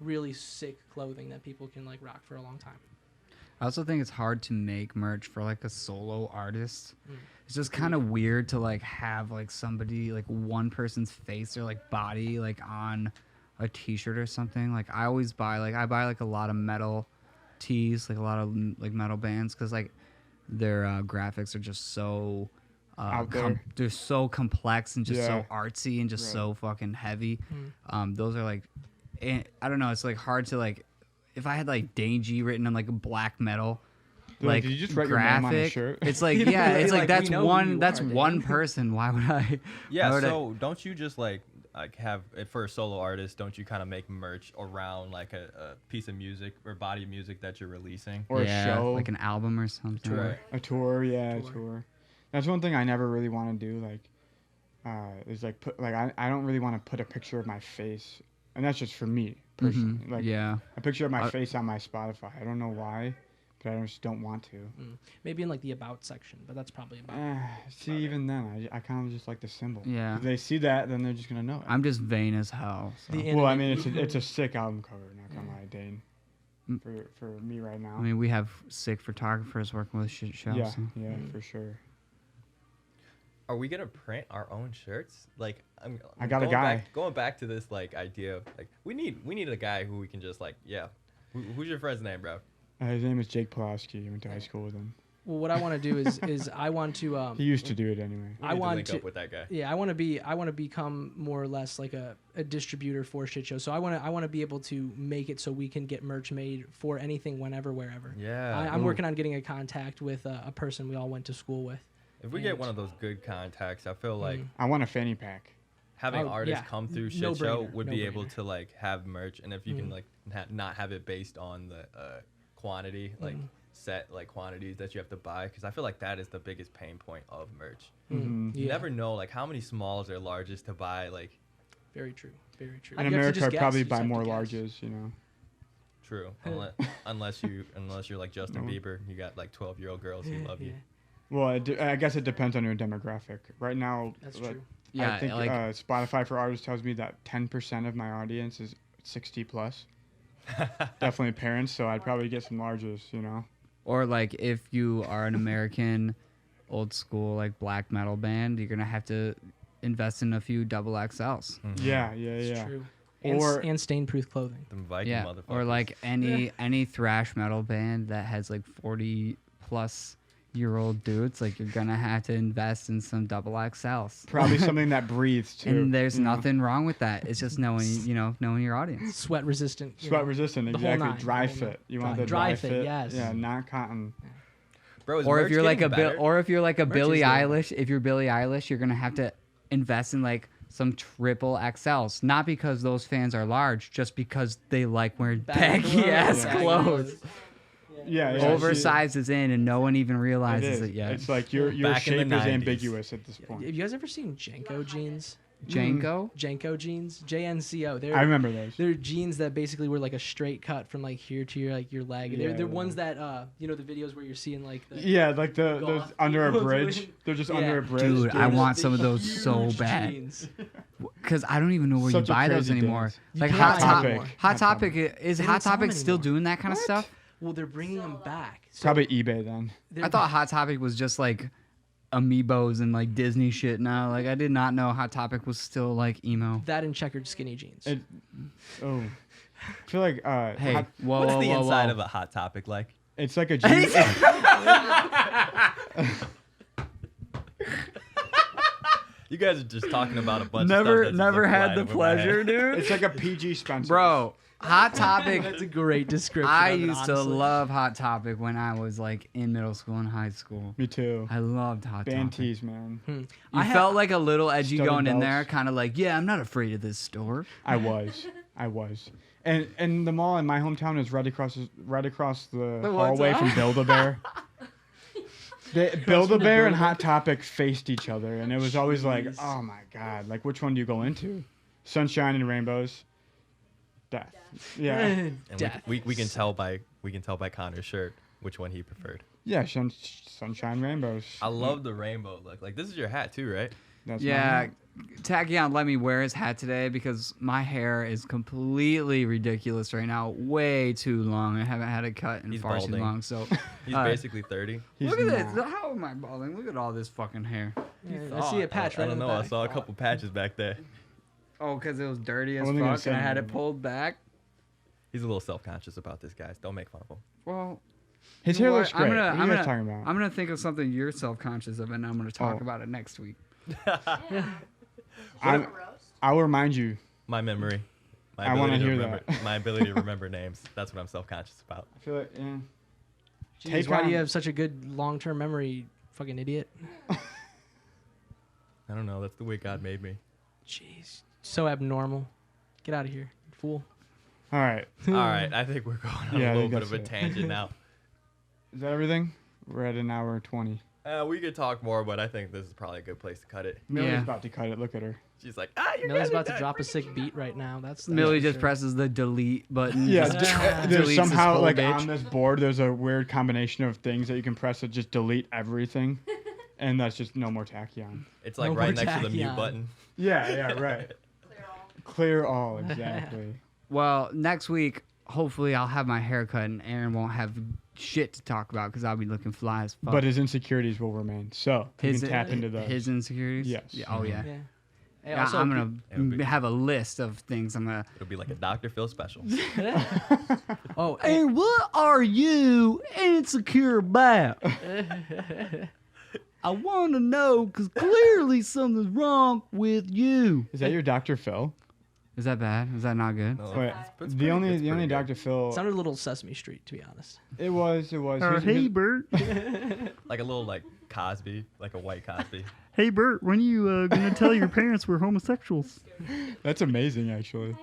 really sick clothing that people can, rock for a long time. I also think it's hard to make merch for, a solo artist. It's just kind of weird to, have, somebody, one person's face or, body, on a T-shirt or something. I always buy, I buy, a lot of metal tees, a lot of, metal bands, because, their graphics are just so... Out there. They're so complex and just so Yeah. artsy and just Right. so fucking heavy. Those are I don't know. It's hard to if I had Dane G written on a black metal Did you just write your name on a graphic. shirt? It's yeah. It's We that's know who one. you That's are, one Dane. person. Why would I? Yeah, why would so don't you just have for a solo artist, don't you kind of make merch around a piece of music or body of music that you're releasing? Or yeah, a show, like an album or something. Right. a tour, Tour. a tour. That's one thing I never really want to do. Like, is like I don't really want to put a picture of my face, and that's just for me personally. Like, Yeah. a picture of my face on my Spotify. I don't know why, but I just don't want to. Maybe in like the about section, but that's probably about. See, even then, I kind of just like the symbol. Yeah. If they see that, then they're just gonna know it. I'm just vain as hell. So. Well, I mean, it's a sick album cover. Not gonna lie, Dane. For me right now. I mean, we have sick photographers working with shit shows. Yeah, So. yeah, for sure. Are we gonna print our own shirts? Like, I got a guy. Going back to this like idea of like we need a guy who we can just like Who's your friend's name, bro? His name is Jake Pulaski. I went to high school with him. Well, what I want to do is I want to. He used to do it anyway. We need to link up with that guy. Yeah, I want to become more or less like a distributor for shit shows. So I want to be able to make it so we can get merch made for anything, whenever, wherever. Yeah. I'm working on getting a contact with a person we all went to school with. If we get one of those good contacts, I feel like I want a fanny pack. having artists come through shit show would be able to like have merch, and if you can like not have it based on the quantity, like set like quantities that you have to buy, because I feel like that is the biggest pain point of merch. You never know like how many smalls or larges to buy. Like, very true, very true. In America, I'd probably buy more larges. You know. True, unless you're like Justin Bieber, you got like 12-year-old girls who love you. Well, I guess it depends on your demographic. Right now, That's true. Yeah, I think like Spotify for Artists tells me that 10% of my audience is 60 plus. Definitely parents, so I'd probably get some larges, you know. or like if you are an American old school like black metal band, you're gonna have to invest in a few double XLs. Yeah. It's true. Or and stain-proof clothing. Them Viking Yeah, motherfuckers. or like any thrash metal band that has like 40-plus-year-old dudes, like you're gonna have to invest in some double XLs. probably something that breathes too. And there's you know? nothing wrong with that. It's just knowing your audience. Sweat resistant. Sweat resistant, the whole exactly. nine, Dry the whole fit. nine. You want the Dry dry fit, fit? yes. Yeah, not cotton. Bro, is Or if merch you're like getting better? if you're like a Merch Billie is getting Eilish, if you're Billie Eilish, you're gonna have to invest in like some triple XLs. Not because those fans are large, just because they like wearing baggy ass Yeah. clothes. Yeah, Oversized is in, and no one even realizes it yet. It's like your Back in the shape is 90s. ambiguous at this point. Have you guys ever seen Janko jeans? Janko? Janko jeans, JNCO. I remember those. They're jeans that basically were like a straight cut from like here to your leg. Yeah, They're ones that the videos where you're seeing like the Yeah, like those goth under a people bridge. doing- They're just Yeah. under a bridge. Dude, I doing- want the some of those so huge bad. jeans. Because I don't even know where Such you a buy those crazy anymore. dance. You Like can't Hot buy Topic. anymore. Hot Hot Topic is They Hot don't sell Topic them still anymore. doing that kind of stuff? Well, they're bringing them back. So Probably eBay then. they're- I thought Hot Topic was just like amiibos and like Disney shit now. Like I did not know Hot Topic was still like emo. that and checkered skinny jeans. I feel like Hey, whoa, What's whoa, the whoa, inside whoa. of a Hot Topic like? it's like a jeans. You guys are just talking about a bunch Never of stuff. that's just, like, had flying the over my head. pleasure, dude. It's like a PG Spencer. Bro, Hot Topic. That's a great description. I of it, used to honestly. love Hot Topic when I was like in middle school and high school. Me too. I loved Hot Band Topic. tees, man. You I felt like a little edgy Studded going in belts. there, kind of like, yeah, I'm not afraid of this store. I was. And the mall in my hometown is right across the hallway from Build-A-Bear. Build-A-Bear and Hot Topic faced each other, and it was always like, oh my god, like which one do you go into? Sunshine and Rainbows. Death. Yeah. And Death. we can tell by Connor's shirt which one he preferred. Yeah, Sunshine Rainbows. I love the rainbow look. Like this is your hat too, right? That's my Yeah, hat. Tachyon let me wear his hat today because my hair is completely ridiculous right now. Way too long. I haven't had it cut in He's far too balding. long. So He's Uh, basically 30. He's look at this. not. How am I balding? Look at all this fucking hair. Yeah, I see a patch I right don't in the know. I back. saw a couple patches back there. Oh, because it was dirty as wasn't gonna fuck say and I had it anything. pulled back. He's a little self-conscious about this, guys. Don't make fun of him. Well, His you know hair what? looks great. What are you guys talking about? I'm gonna think of something you're self-conscious of, and I'm gonna talk Oh. about it next week. I'll remind you. My memory. I wanna hear remember, that. My ability to remember names. That's what I'm self-conscious about. I feel like, yeah. Jeez, Take why do you on- have such a good long-term memory, fucking idiot? I don't know. That's the way God made me. Jeez, so abnormal. Get out of here, fool. All right. All right. I think we're going on Yeah, I a little think bit of a that's it. tangent now. Is that everything? We're at an hour 20. We could talk more, but I think this is probably a good place to cut it. Millie's Yeah. about to cut it. Look at her. She's like, you're Millie's getting about to that drop a freaking sick beat right now. That's Millie for just sure. presses the delete button. Yeah, just there's deletes this somehow whole like bitch. on this board. There's a weird combination of things that you can press to just delete everything, and that's just no more tachyon. It's like No right more next to the mute tachyon. button. Yeah, right. Clear all, exactly. Well, next week, hopefully, I'll have my hair cut and Aaron won't have shit to talk about because I'll be looking fly as fuck. But his insecurities will remain. So you can tap into those. His insecurities. Yes. Yeah, oh yeah. Yeah. Hey, Yeah, also, I'm It'll be- gonna have a list of things I'm gonna. It'll be like a Dr. Phil special. oh, And what are you insecure about? I want to know because clearly something's wrong with you. Is that your Dr. Phil? Is that bad? Is that not good? No, Wait, it's the pretty- only it's the only pretty good. Dr. Phil. sounded a little Sesame Street, to be honest. It was. Hey Bert. Like a little like Cosby, like a white Cosby. Hey Bert, when are you gonna tell your parents we're homosexuals? That's amazing, actually.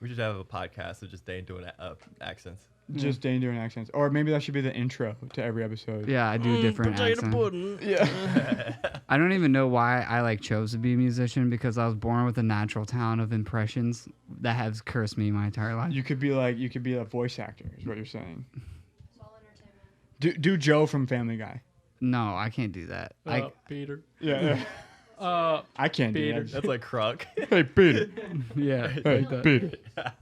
We should have a podcast of just Dane doing accents. Just Dane doing accents, or maybe that should be the intro to every episode. Yeah, I do different accents. Yeah. I don't even know why I like chose to be a musician because I was born with a natural talent of impressions that has cursed me my entire life. You could be a voice actor, is what you're saying. Do Joe from Family Guy. No, I can't do that. Peter. Yeah. I can't do Peter. that. That's like Kruk. Hey Peter. Yeah. Hey Peter.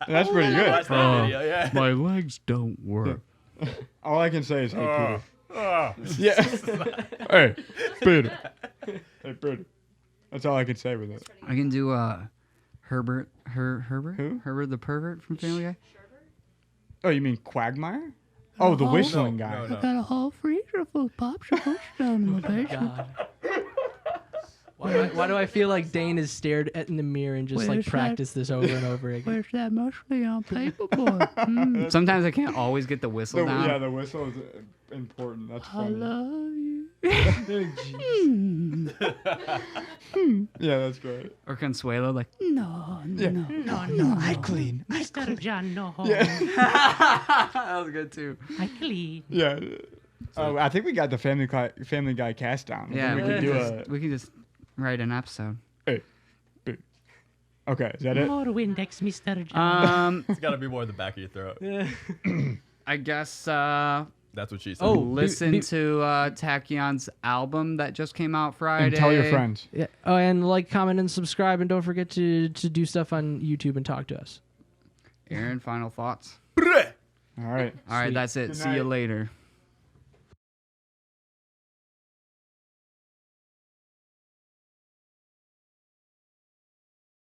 That's pretty good. Watch that video, yeah. My legs don't work. All I can say is hey Peter. Yeah. Hey Peter. Hey Peter. That's all I can say with it. I can do Herbert. Herbert? Who? Herbert the pervert from Family Guy? Oh, you mean Quagmire? Oh, the whistling guy. No, no. Got a whole freezer full of popsicles down in my basement. God. Why do I feel like Dane has stared in the mirror and just like Where's that- practiced this over and over again? Where's that mostly on paperboy? Sometimes I can't always get the whistle down. Yeah, the whistle is important. That's I funny. love you. Yeah, that's great. Or Consuelo, like, no, I clean. Mr. John, no. Yeah. that was good too. I clean. Yeah. Oh, I think we got the Family Guy cast down. I Yeah, think we could do we could just write an episode. Okay, is that it? More Windex, Mr. John. It's got to be more in the back of your throat. I guess That's what she said. Oh, listen to Tachyon's album that just came out Friday. And tell your friends. Yeah. Oh, and like, comment, and subscribe, and don't forget to do stuff on YouTube and talk to us. Aaron, final thoughts. All right. All right, Sweet. that's it. Good See you night. later.